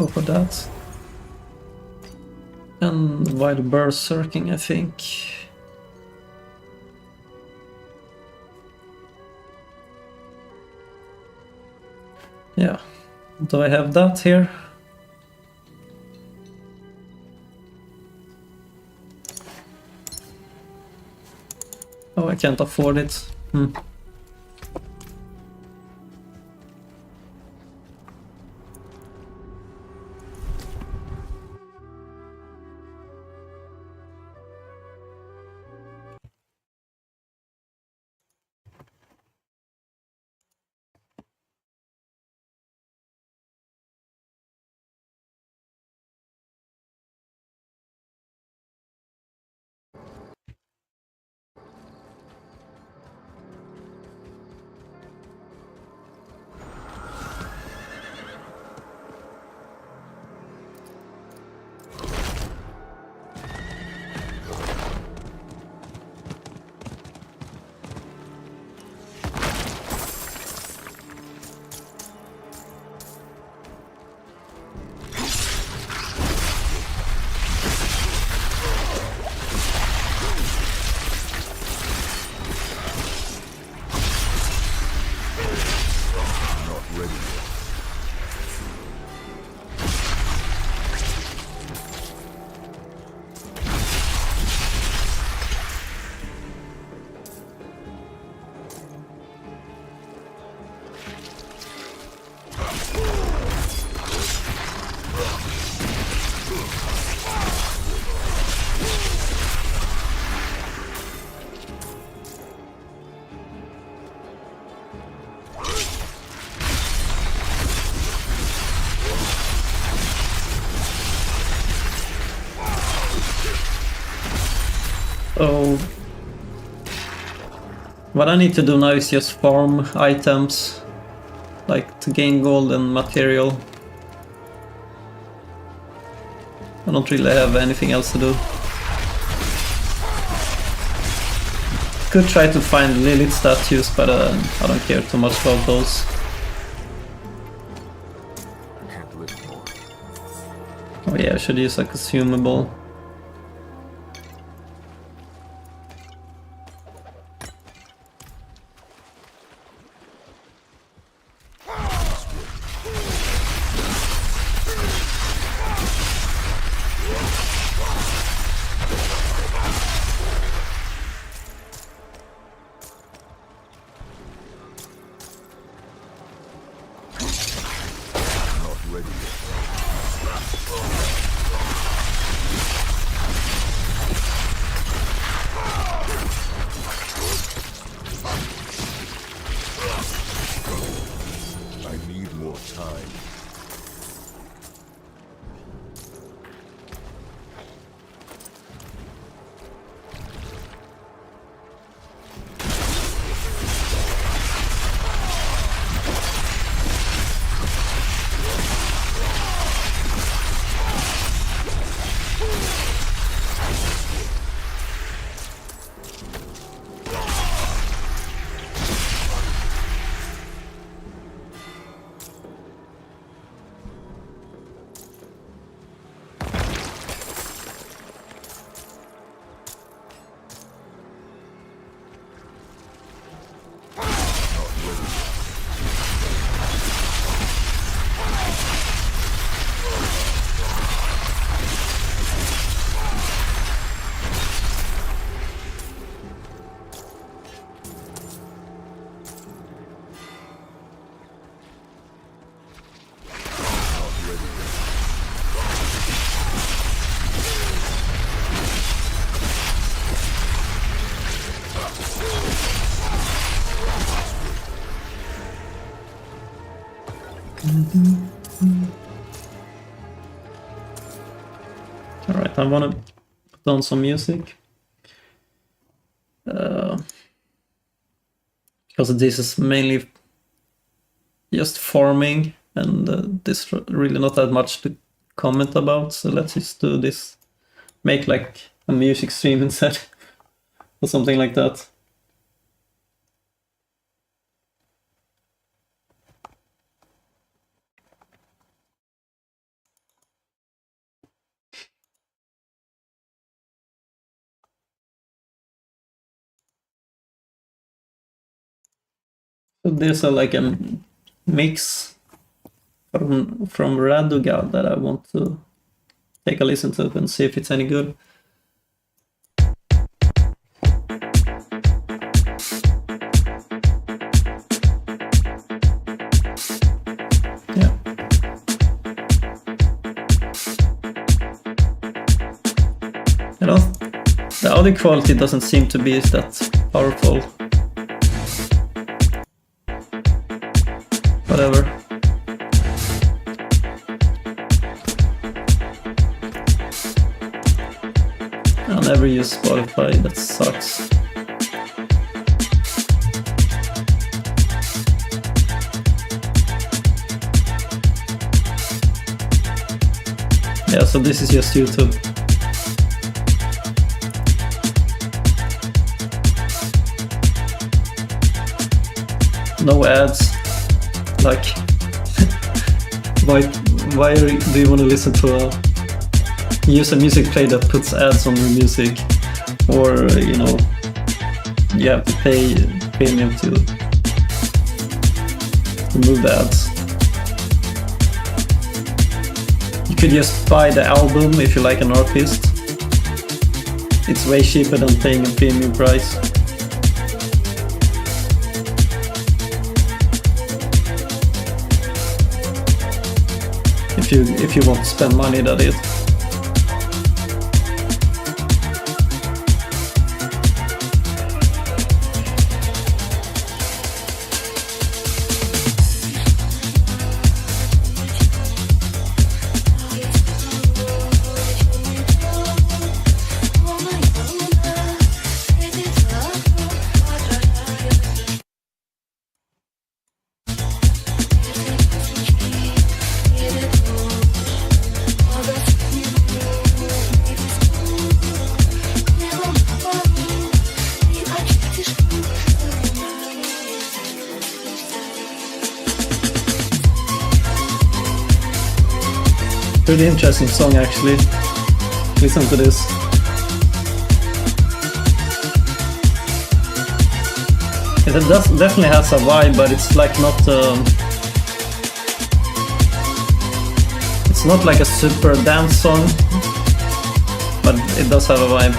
go for that. And while berserking, I think. Yeah. Do I have that here? Oh, I can't afford it. Not ready yet. So what I need to do now is just farm items, like to gain gold and material. I don't really have anything else to do. Could try to find Lilith statues, but I don't care too much about those. I can't lift more. Oh yeah, I should use a consumable. Not ready yet. I need more time. Alright, I wanna put on some music. Because this is mainly just farming, and there's really not that much to comment about, so let's just do this. Make like a music stream instead, or something like that. So there's like a mix from Raduga that I want to take a listen to and see if it's any good. Yeah. You know, the audio quality doesn't seem to be that powerful. Whatever. I'll never use Spotify, that sucks. Yeah, so this is just YouTube. No ads. Like, why do you want to listen to use a music player that puts ads on your music, or you know, you have to pay premium to remove the ads. You could just buy the album if you like an artist. It's way cheaper than paying a premium price. If you want to spend money, that is. Pretty interesting song actually. Listen to this. It definitely has a vibe, but it's like not. It's not like a super dance song, but it does have a vibe.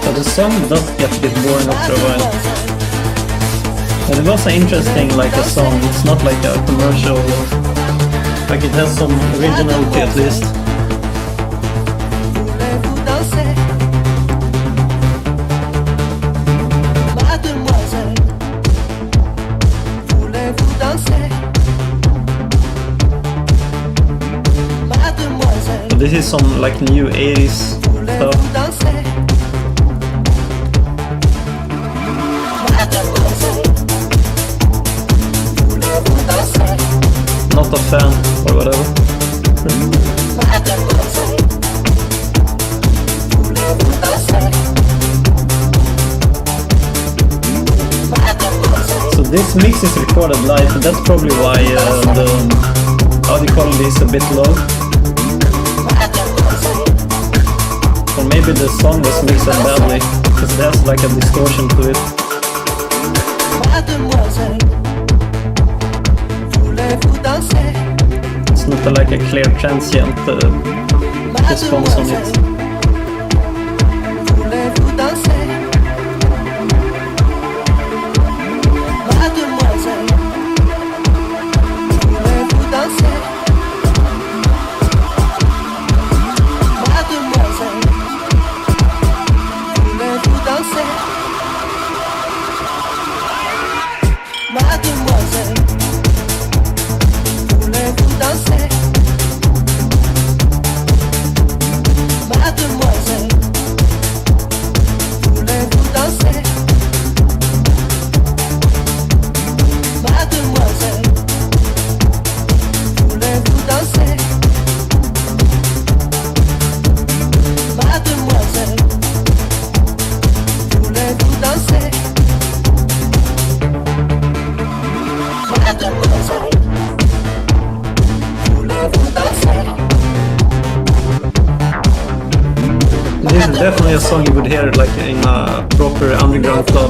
But the song does get a bit boring after a while. But it was interesting, like a song. It's not like a commercial. Like it has some originality at least. So this is some like new 80s stuff. Not a fan or whatever. This mix is recorded live, and that's probably why the audio quality is a bit low. Or maybe the song was mixed badly, because there's like a distortion to it. It's not like a clear transient response on it. This is definitely a song you would hear like in a proper underground club.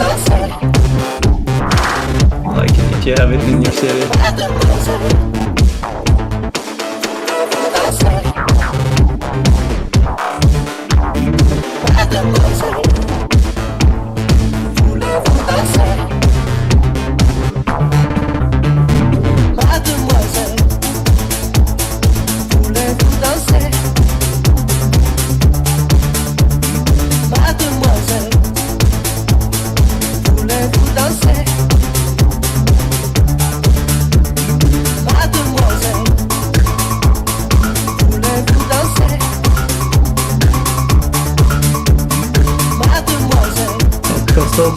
Like if you have it in your city.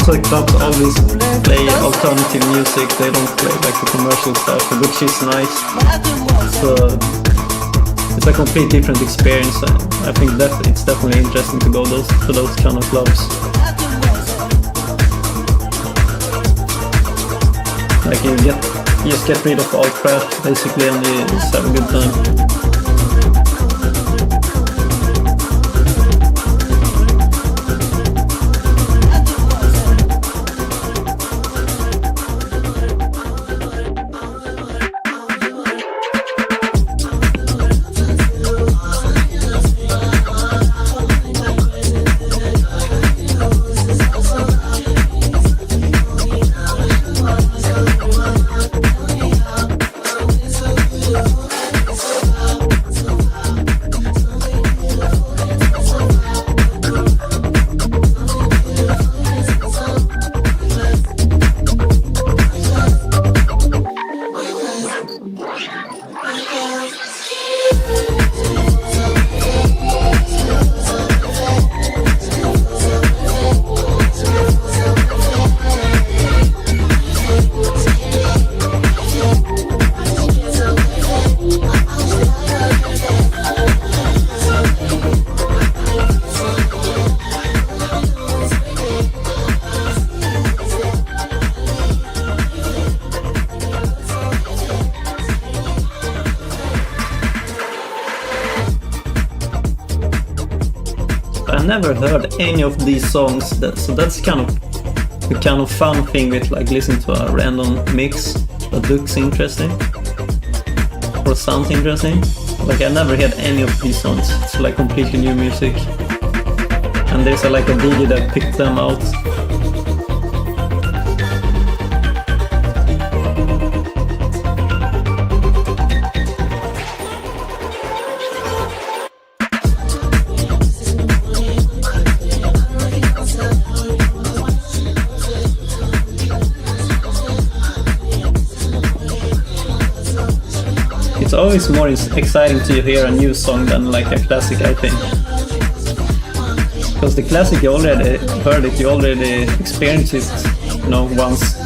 Also, clubs always play alternative music, they don't play like the commercial stuff, which is nice. So it's a complete different experience. I think that it's definitely interesting to go to those kind of clubs. Like you just get rid of all crap basically and you just have a good time. I never heard any of these songs, so that's kind of the kind of fun thing with like listening to a random mix that looks interesting or sounds interesting. Like I never heard any of these songs. It's like completely new music, and there's like a DJ that picked them out. It's always more exciting to hear a new song than like a classic, I think. Because the classic, you already heard it, you already experienced it, you know, once.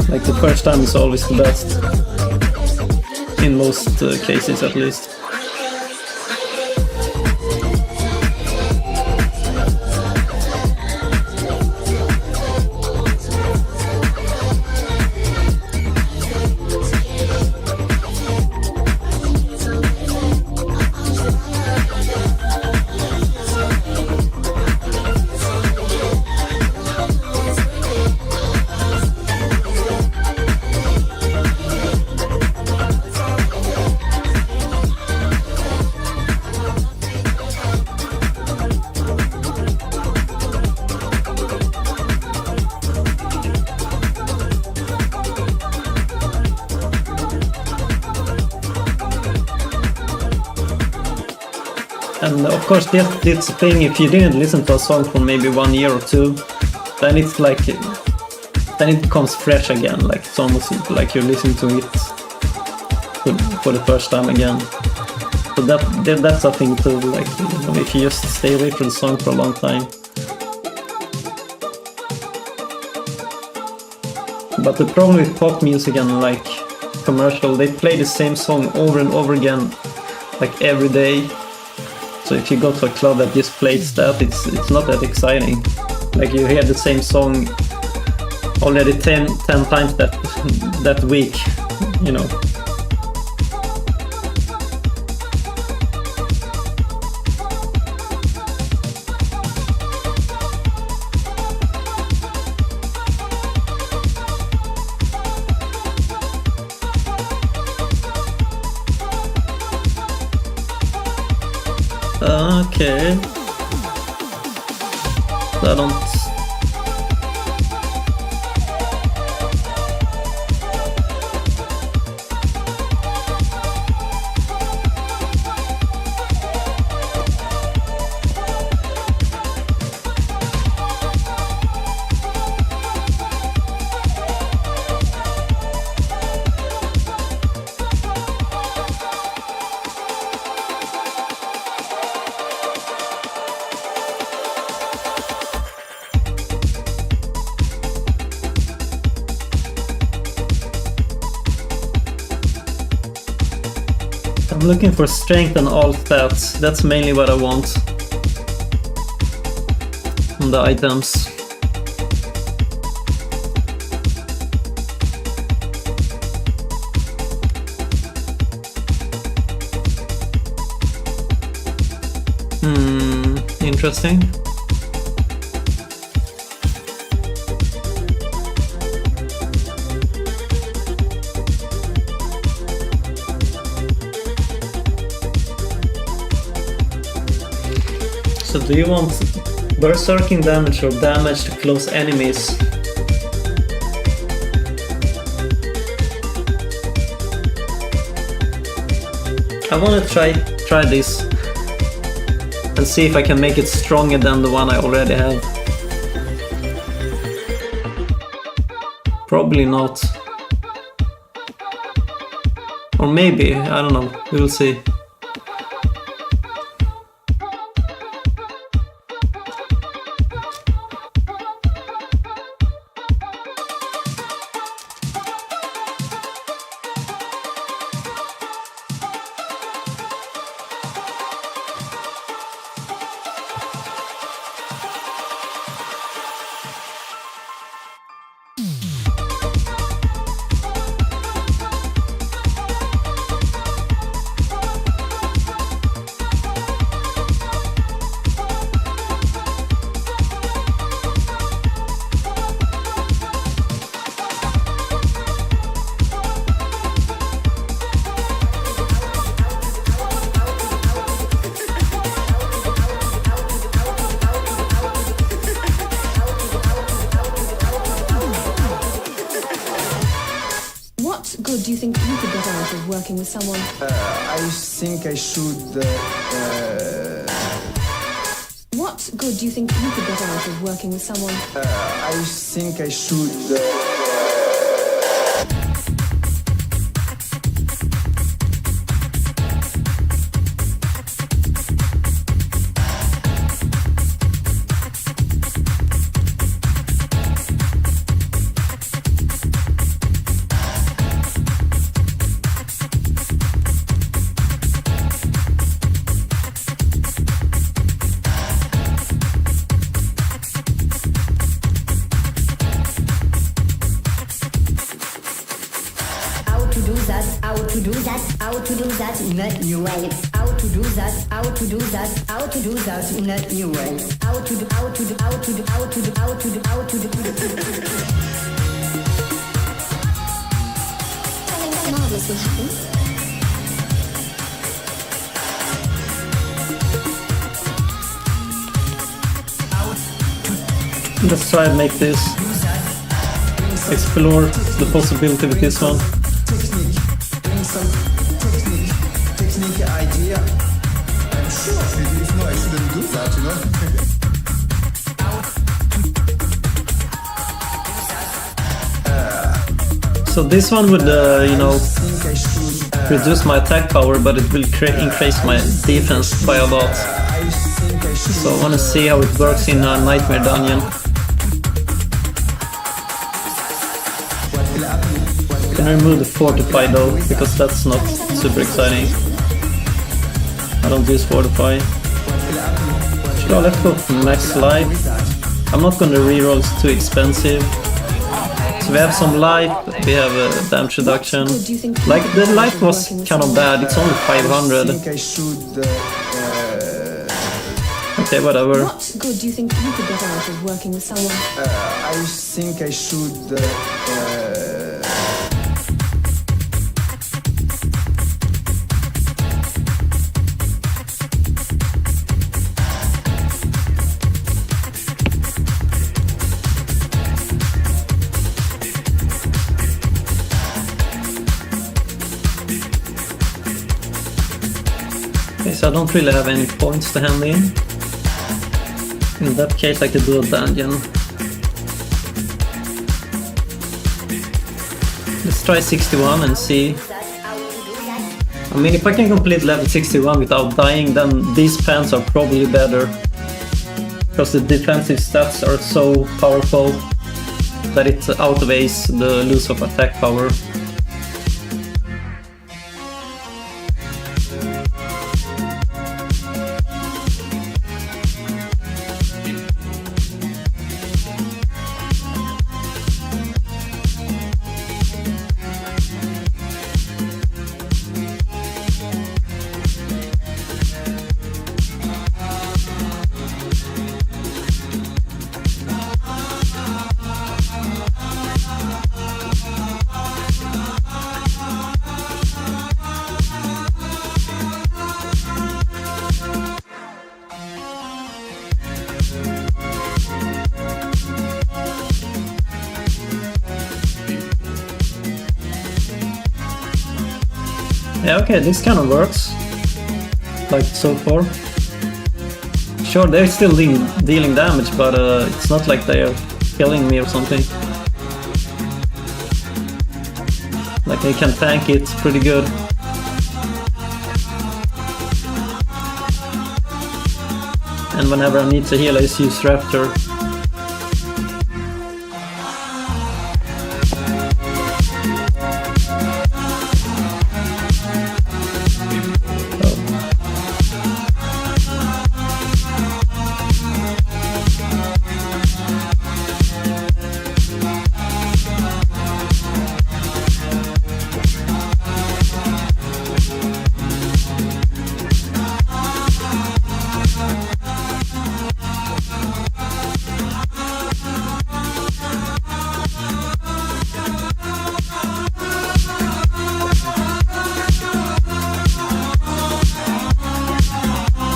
Like the first time is always the best. In most cases at least. And of course, that's the thing. If you didn't listen to a song for maybe 1 year or 2, then it's like, then it becomes fresh again. Like it's almost like you're listening to it for the first time again. So that's a thing too. Like, you know, if you just stay away from the song for a long time. But the problem with pop music and like commercial, they play the same song over and over again, like every day. So if you go to a club that just plays that, it's not that exciting. Like you hear the same song already 10 times that week, you know. Okay. I don't... I'm looking for strength and all stats. That's mainly what I want on the items. Interesting. So do you want berserking damage or damage to close enemies? I want to try this and see if I can make it stronger than the one I already have. Probably not. Or maybe, I don't know, we'll see. What good do you think you could get out of working with someone? I think I should... What good do you think you could get out of working with someone? I think I should... How to do that in a new way. How to do that in a new way. How to do. Marvelous will happen. Let's try and make this. Explore the possibility with this one. Technique idea. I'm If no, I shouldn't do that, you know? So this one would, you know, I think I should... reduce my attack power, but it will increase my defense by a lot. I think I should... So I want to see how it works in a Nightmare Dungeon. Can remove the Fortify though, because that's not super exciting. I don't use Fortify. Sure, let's go for max life. I'm not gonna reroll, it's too expensive. So we have some life, we have a damage reduction. Like, the life was kind of bad, it's only 500. I think I should... Okay, whatever. What good do you think you could get out of working with someone? I think I should... Okay, so I don't really have any points to hand in. In that case I could do a dungeon. Let's try 61 and see. I mean, if I can complete level 61 without dying, then these pants are probably better. Because the defensive stats are so powerful that it outweighs the loss of attack power. Yeah, okay, this kind of works. Like so far. Sure, they're still dealing damage, but it's not like they're killing me or something. Like, they can tank it pretty good. And whenever I need to heal, I just use Raptor.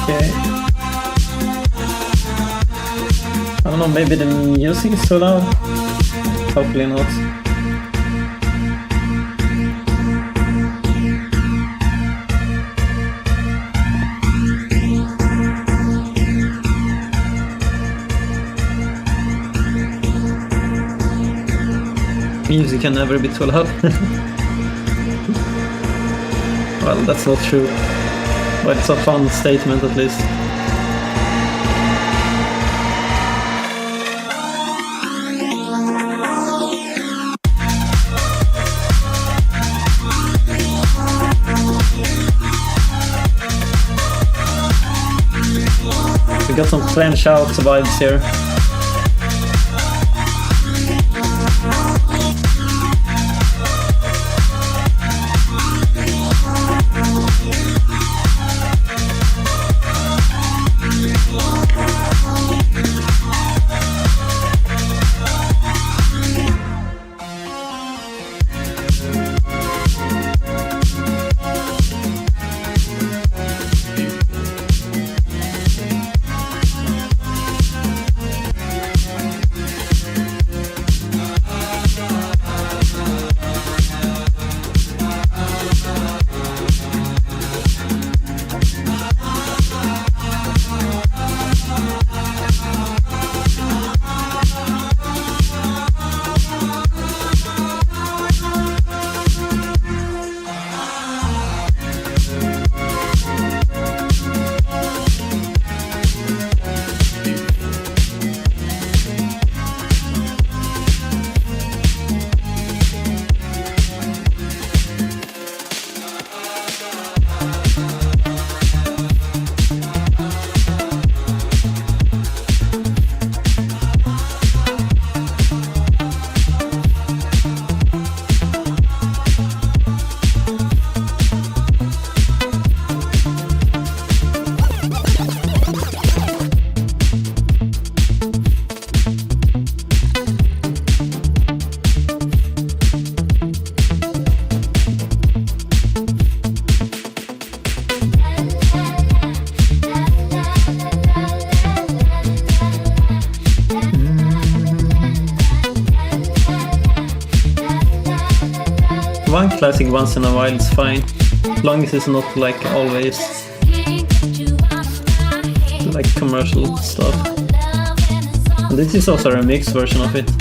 Okay. I don't know, maybe the music is too loud? Hopefully not. Music can never be too loud. Well, that's not true. But it's a fun statement at least. We got some clench out vibes here. one classic once in a while, it's fine. As long as it's not like always like commercial stuff. And this is also a remix version of it.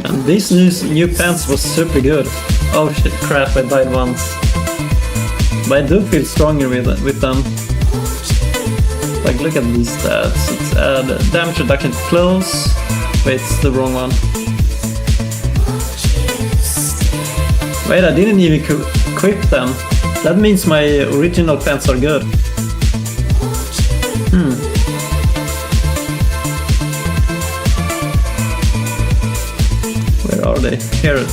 And these new pants was super good. Oh shit, crap, I died once. But I do feel stronger with them. Like, look at these stats. It's damage reduction close. Wait, it's the wrong one. Wait, I didn't even equip them. That means my original pants are good. Where are they? Here.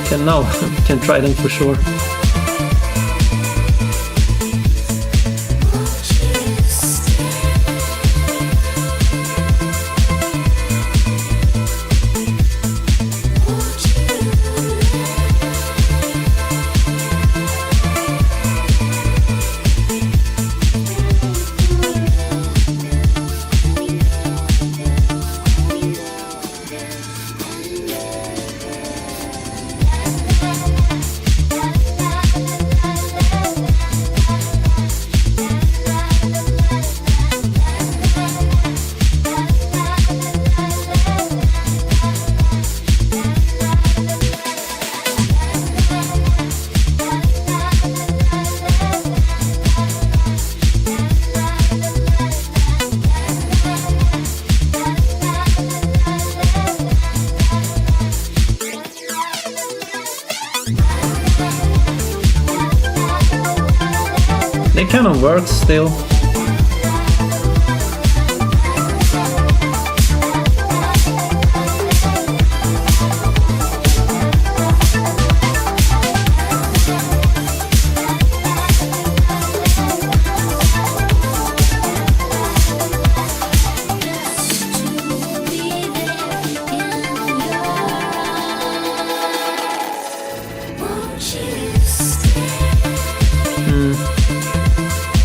Okay, now can try them for sure. They kind of work still.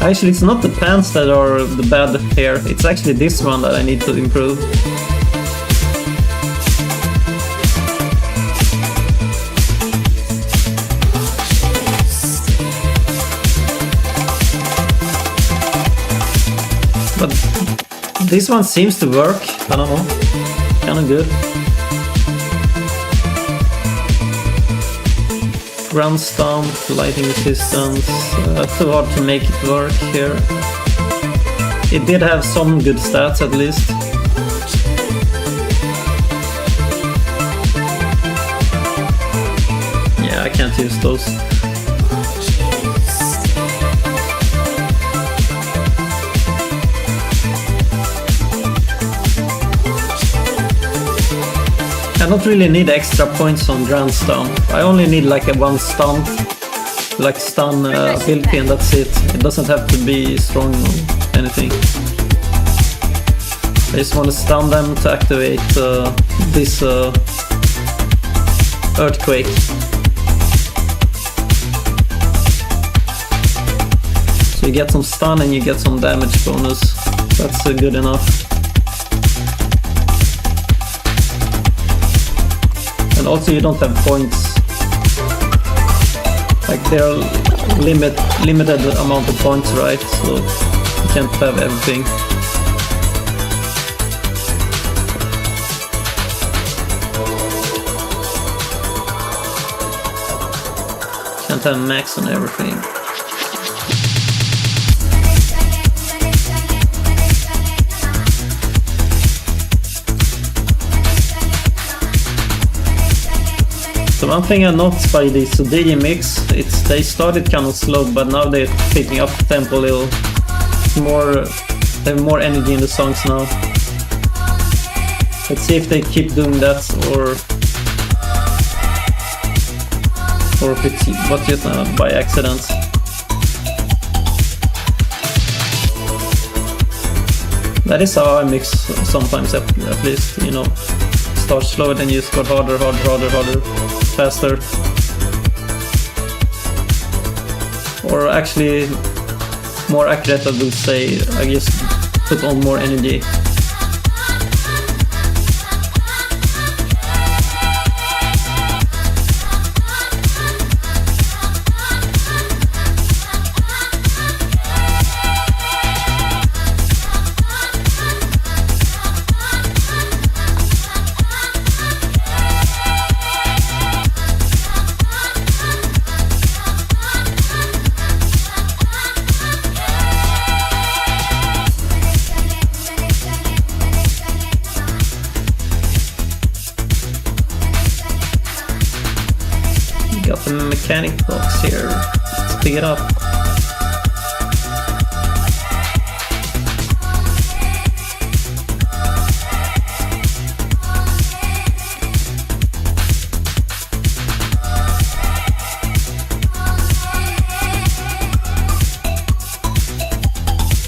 Actually, it's not the pants that are the bad here, it's actually this one that I need to improve. But this one seems to work, I don't know, kinda good. Ground stomp, lighting resistance, too hard to make it work here. It did have some good stats at least. Yeah, I can't use those. I don't really need extra points on ground stomp. I only need like a one stomp, like stun ability, and that's it. It doesn't have to be strong or anything. I just want to stun them to activate this earthquake. So you get some stun and you get some damage bonus. That's good enough. And also you don't have points. Like they're limited amount of points, right? So you can't have everything. Can't have max on everything. So one thing I noticed by this DJ mix, they started kind of slow, but now they're picking up the tempo a little. They have more energy in the songs now. Let's see if they keep doing that, or if it was just by accident. That is how I mix sometimes, at least, you know. Start slow, then you just go harder, faster. Or actually, more accurate, I would say, I just put on more energy. Got the mechanic box here. Let's pick it up.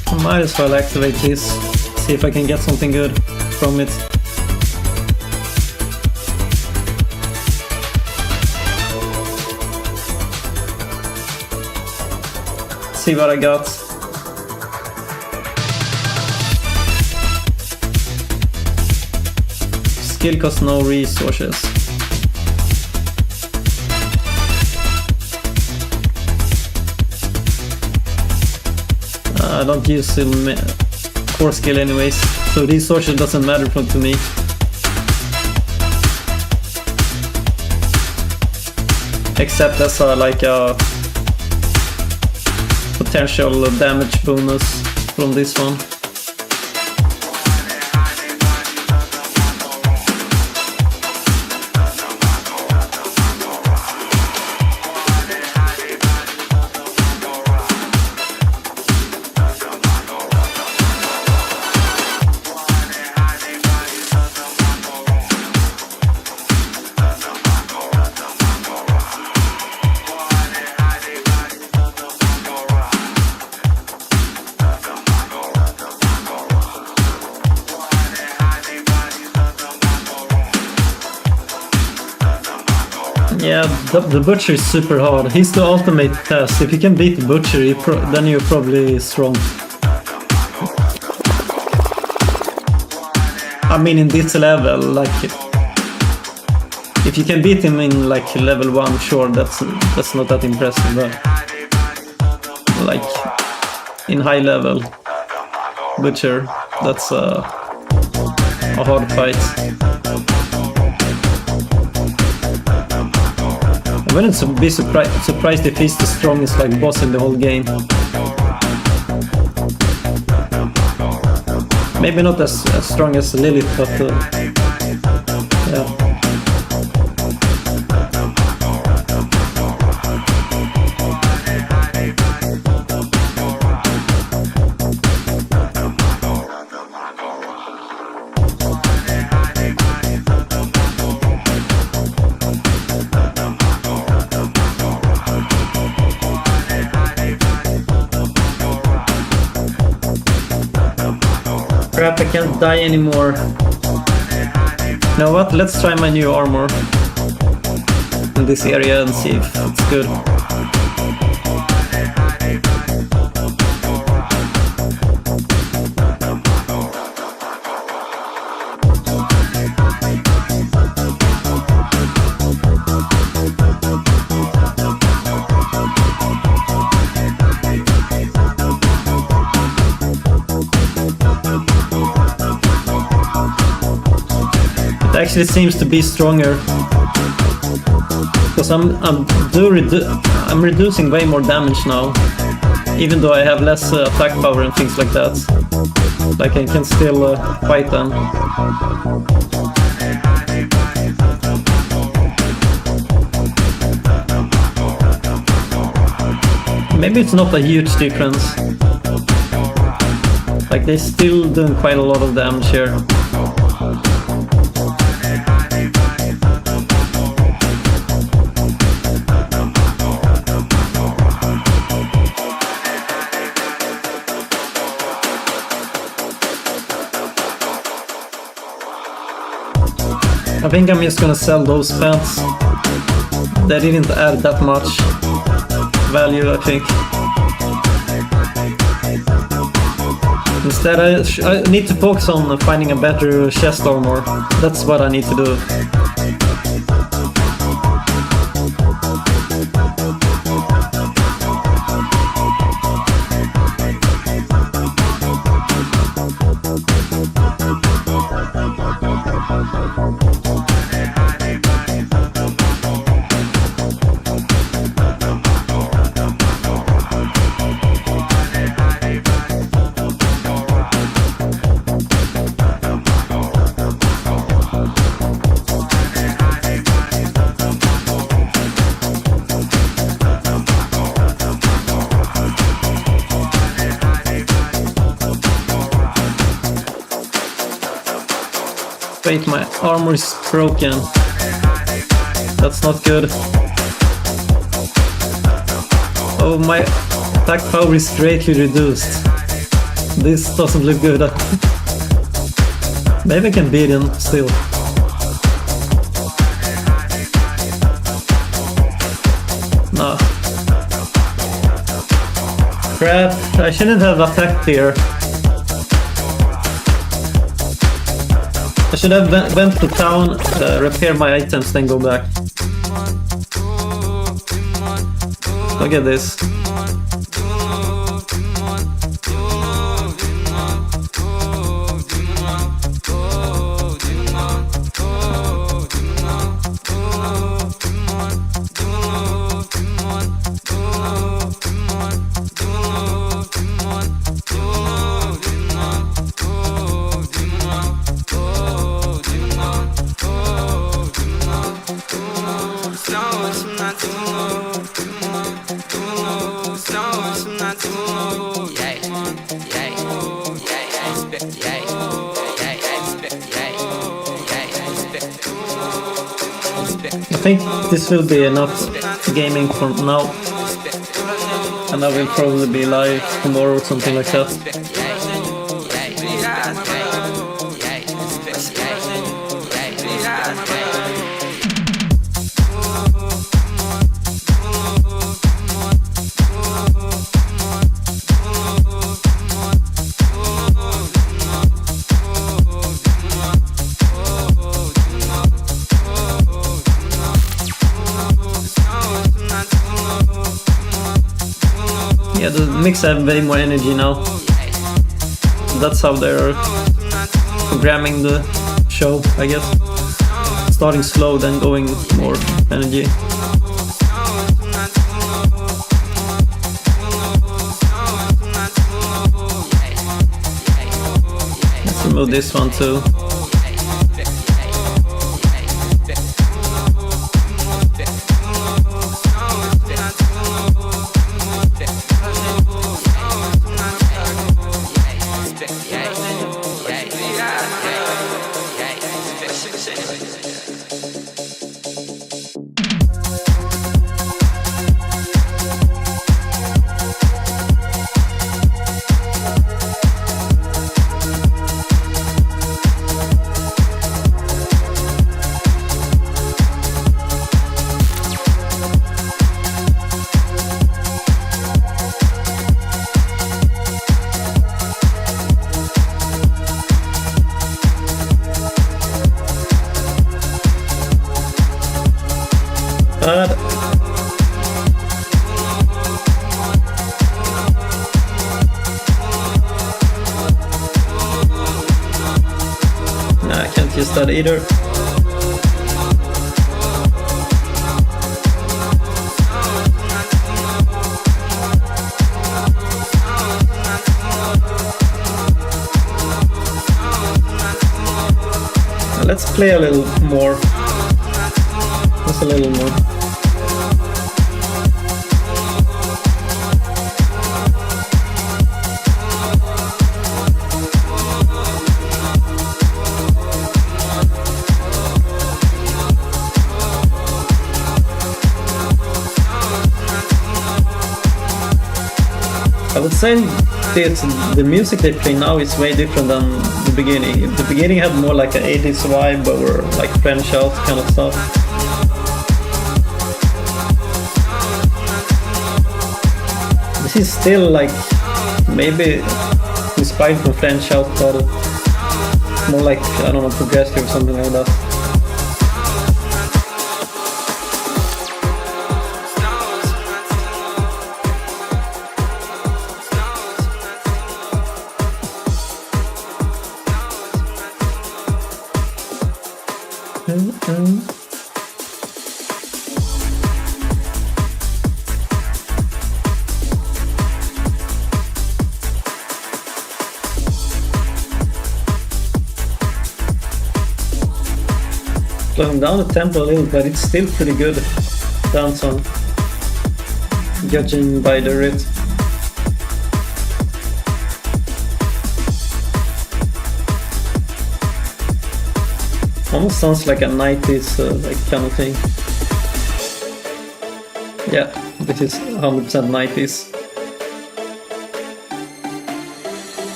I might as well activate this, see if I can get something good from it. See what I got. Skill costs no resources. I don't use core skill anyways, so resources doesn't matter to me. Except as a potential damage bonus from this one. Yeah, the Butcher is super hard. He's the ultimate test. If you can beat the Butcher, then you're probably strong. I mean, in this level, like, if you can beat him in like level 1, sure, that's not that impressive, but like in high level Butcher, that's a hard fight. I wouldn't be surprised if he's the strongest like boss in the whole game. Maybe not as strong as Lilith, but yeah. Crap, I can't die anymore. You know what? Let's try my new armor in this area and see if it's good. It actually seems to be stronger because I'm reducing way more damage now, even though I have less attack power and things like that. Like I can still fight them. Maybe it's not a huge difference. Like, they're still doing quite a lot of damage here. I think I'm just gonna sell those pants. They didn't add that much value, I think. Instead, I need to focus on finding a better chest armor. That's what I need to do. Wait, my armor is broken. That's not good. Oh, my attack power is greatly reduced. This doesn't look good. Maybe I can beat him still. No. Crap, I shouldn't have attacked here. I should have went to town, repair my items, then go back. Look at this. I think this will be enough gaming for now, and I will probably be live tomorrow or something like that. Yeah, the mix have way more energy now. That's how they're programming the show, I guess. Starting slow, then going more energy. Let's remove this one too. Nah, I can't use that either. Let's play a little more. Just a little more. I would say the music they play now is way different than the beginning. The beginning had more like an 80s vibe or like French out kind of stuff. This is still like maybe inspired from French out, but more like, I don't know, progressive or something like that. Slowing down the tempo a little, but it's still pretty good dance song, judging by the rhythm. Almost sounds like a 90s like kind of thing. Yeah, this is 100% 90s.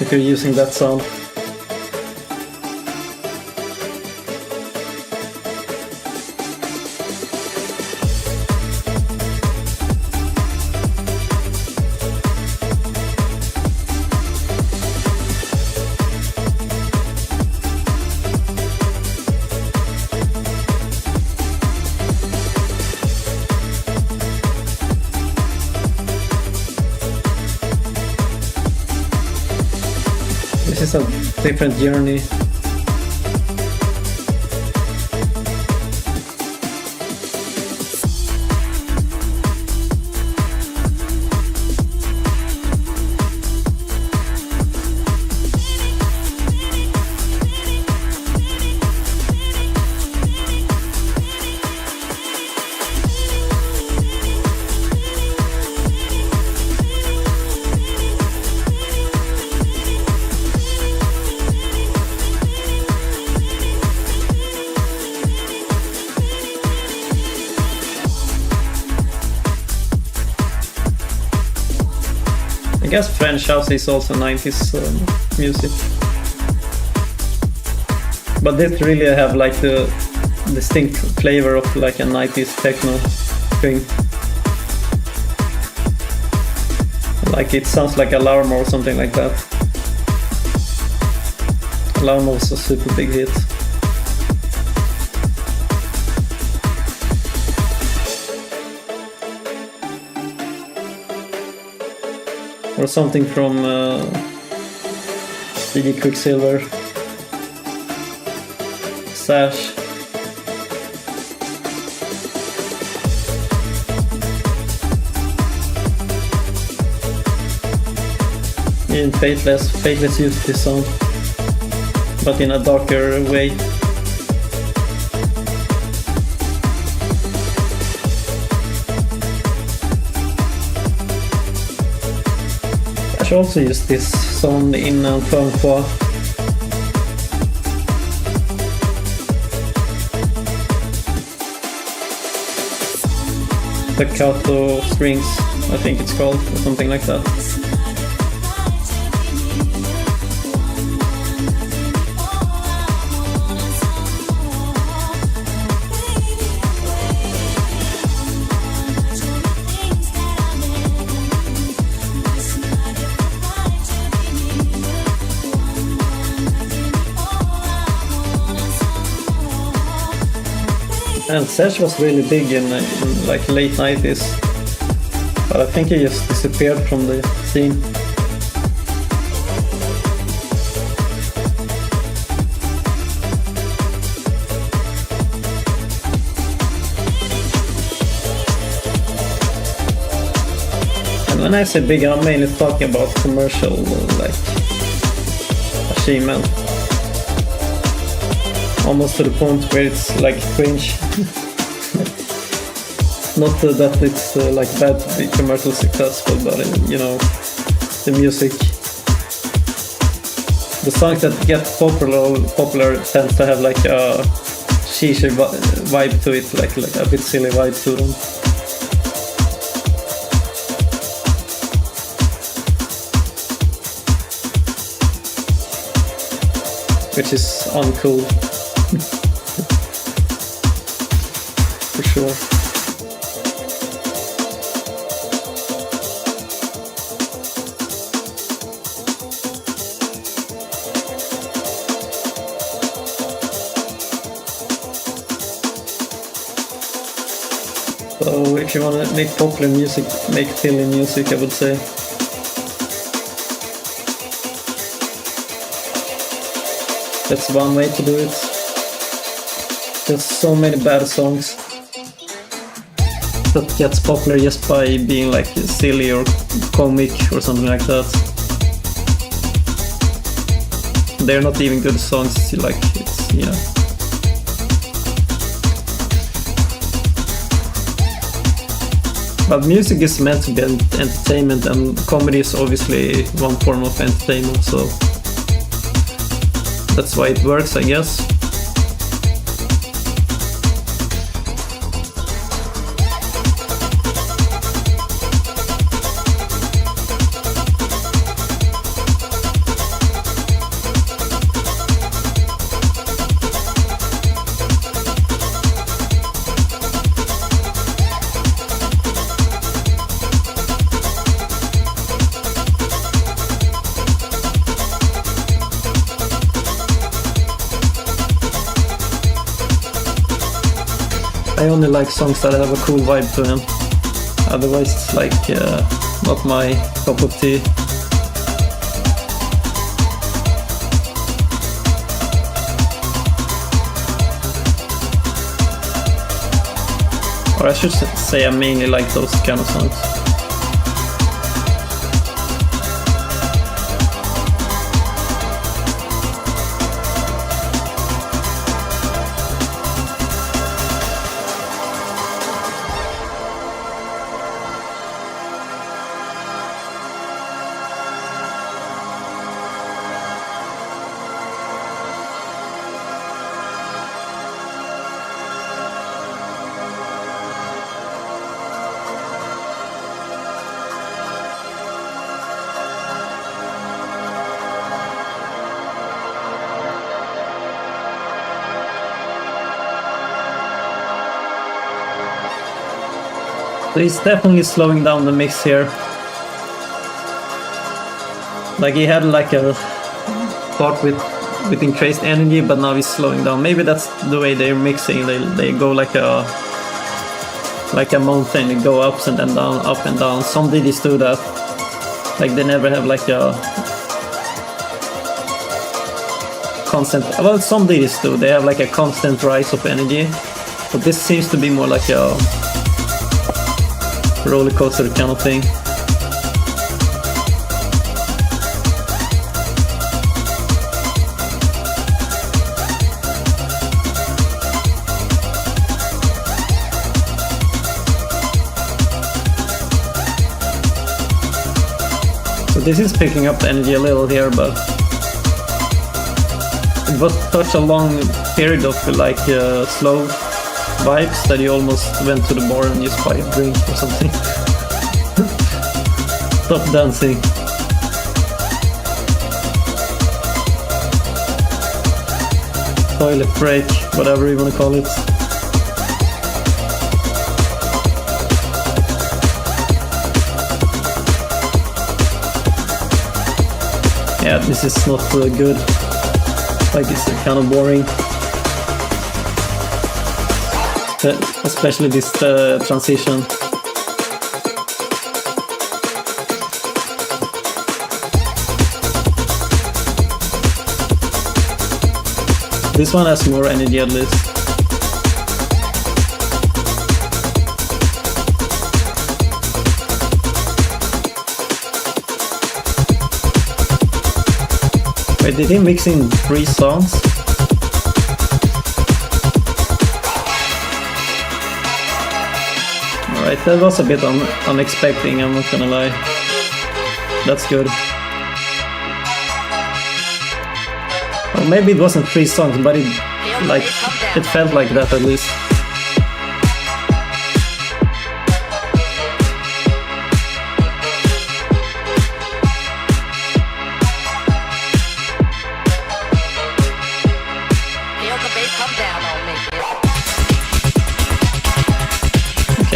If you're using that sound. This is a different journey. I guess French house is also 90s music, but this really have like the distinct flavor of like a 90s techno thing. Like it sounds like Alarm or something like that. Alarm was a super big hit. Or something from CD Quicksilver, Sash. In Fateless used this song, but in a darker way. I also use this song in Turn 4. Staccato Strings, I think it's called, or something like that. And Sash was really big in like late 90s, but I think he just disappeared from the scene. And when I say big, I'm mainly talking about commercial like achievement. Almost to the point where it's like cringe. Not that it's like bad to be commercial successful, but you know, the music, the songs that get popular tends to have like a cheesy vibe to it, like a bit silly vibe to them. which is uncool. For sure. So if you want to make popular music, make silly music, I would say. That's one way to do it. There's so many bad songs that gets popular just by being like silly or comic or something like that. They're not even good songs, like it's, yeah. But music is meant to be entertainment, and comedy is obviously one form of entertainment, so that's why it works, I guess. I only like songs that have a cool vibe to them. Otherwise it's like not my cup of tea. Or I should say I mainly like those kind of songs. So he's definitely slowing down the mix here. Like he had like a part with increased energy, but now he's slowing down. Maybe that's the way they're mixing. They go like a mountain. They go ups and then down, up and down. Some DJs do that. Like they never have like a constant. Well, some DJs do. They have like a constant rise of energy. But this seems to be more like a roller coaster kind of thing. So this is picking up the energy a little here, but it was such a long period of like slow vibes that you almost went to the bar and just buy a drink or something. Stop dancing. Toilet break, whatever you want to call it. Yeah, this is not good. Like it's kind of boring. Especially this transition. This one has more energy at least. Wait, did he mix in 3 songs? Alright, that was a bit unexpected, I'm not gonna lie. That's good. Or maybe it wasn't 3 songs, but it felt like that at least.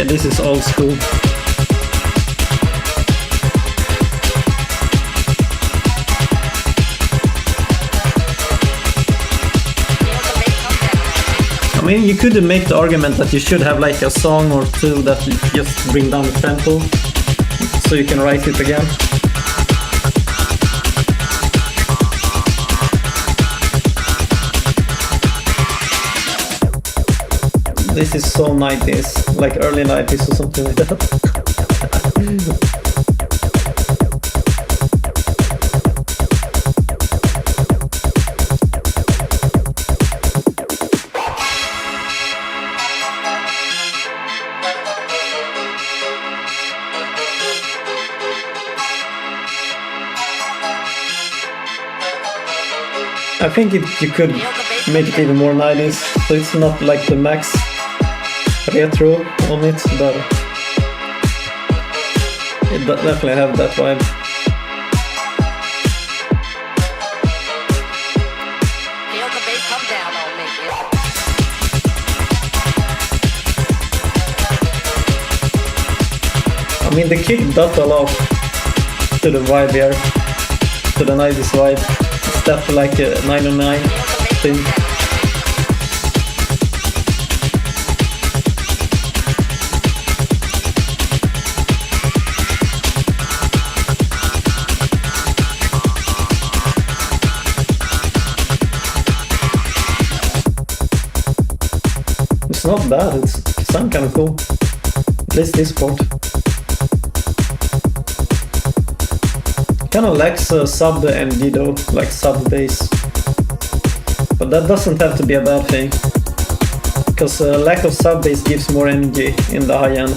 Yeah, this is old school. I mean, you could make the argument that you should have like a song or two that just bring down the tempo, so you can write it again. This is so 90s, like early 90s or something like that. I think you could make it even more 90s, so it's not like the max retro on it, but it definitely have that vibe. Feel the bass come down on me. I mean, the kick does a lot to the vibe here, to the 90s vibe. It's definitely like a 909 thing. It's not bad, it sounds kind of cool. At least this part. Kind of lacks a sub MD though, like sub bass. But that doesn't have to be a bad thing, because lack of sub bass gives more energy in the high end.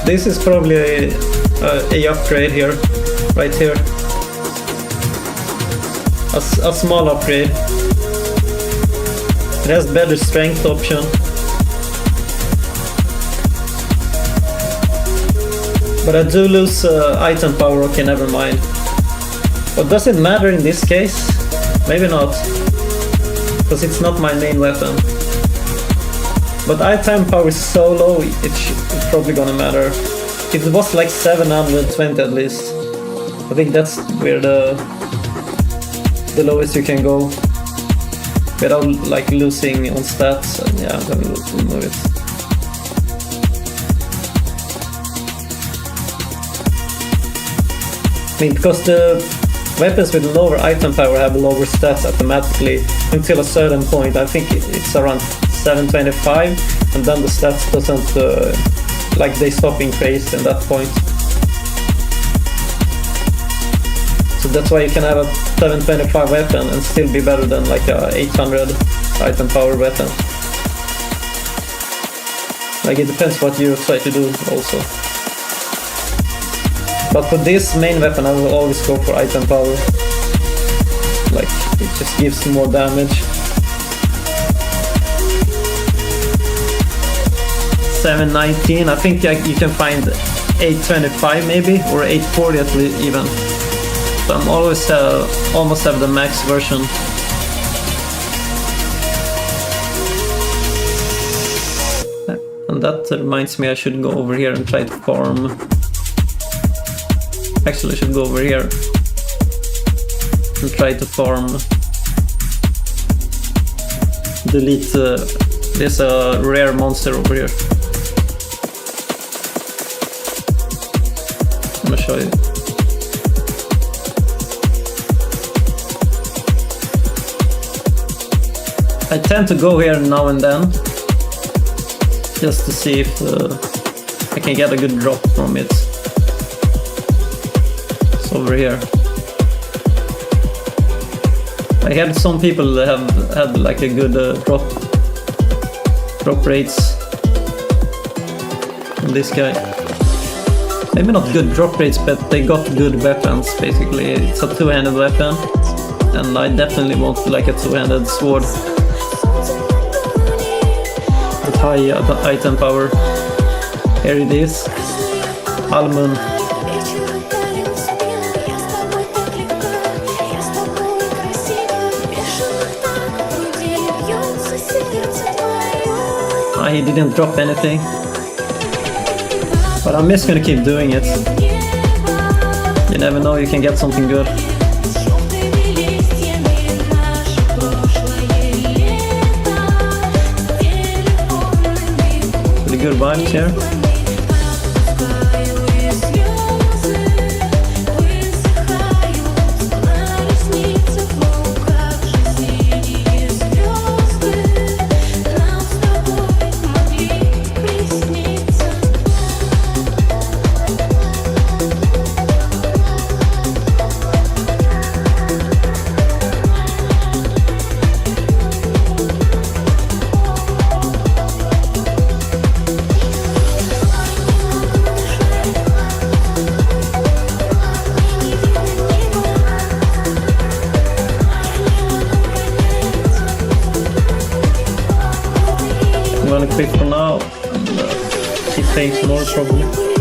This is probably a upgrade here, right here. A small upgrade. It has better strength option. But I do lose item power, okay, never mind. But does it matter in this case? Maybe not, because it's not my main weapon. But item power is so low, it's probably gonna matter. It was like 720 at least. I think that's where the lowest you can go without like losing on stats. Yeah, I'm gonna remove it. I mean, because the weapons with lower item power have lower stats automatically until a certain point. I think it's around 725, and then the stats doesn't like they stop increasing at that point. So that's why you can have a 725 weapon and still be better than like a 800 item power weapon. Like it depends what you try to do also. But for this main weapon I will always go for item power. Like it just gives more damage. 719, I think you can find 825 maybe, or 840 at least even. So I'm always almost have the max version. And that reminds me I should go over here and try to farm. Actually I should go over here and try to farm. Delete There's a rare monster over here. I'm gonna show you. I tend to go here now and then, just to see if I can get a good drop from it. It's over here. I had some people that have had like a good drop rates from this guy. Maybe not good drop rates, but they got good weapons basically. It's a two-handed weapon, and I definitely want like a two-handed sword with high item power. Here it is, Almun. He didn't drop anything, but I'm just gonna keep doing it. You never know, you can get something good. Pretty good vibes here. I'm gonna quit for now and keep playing some more probably.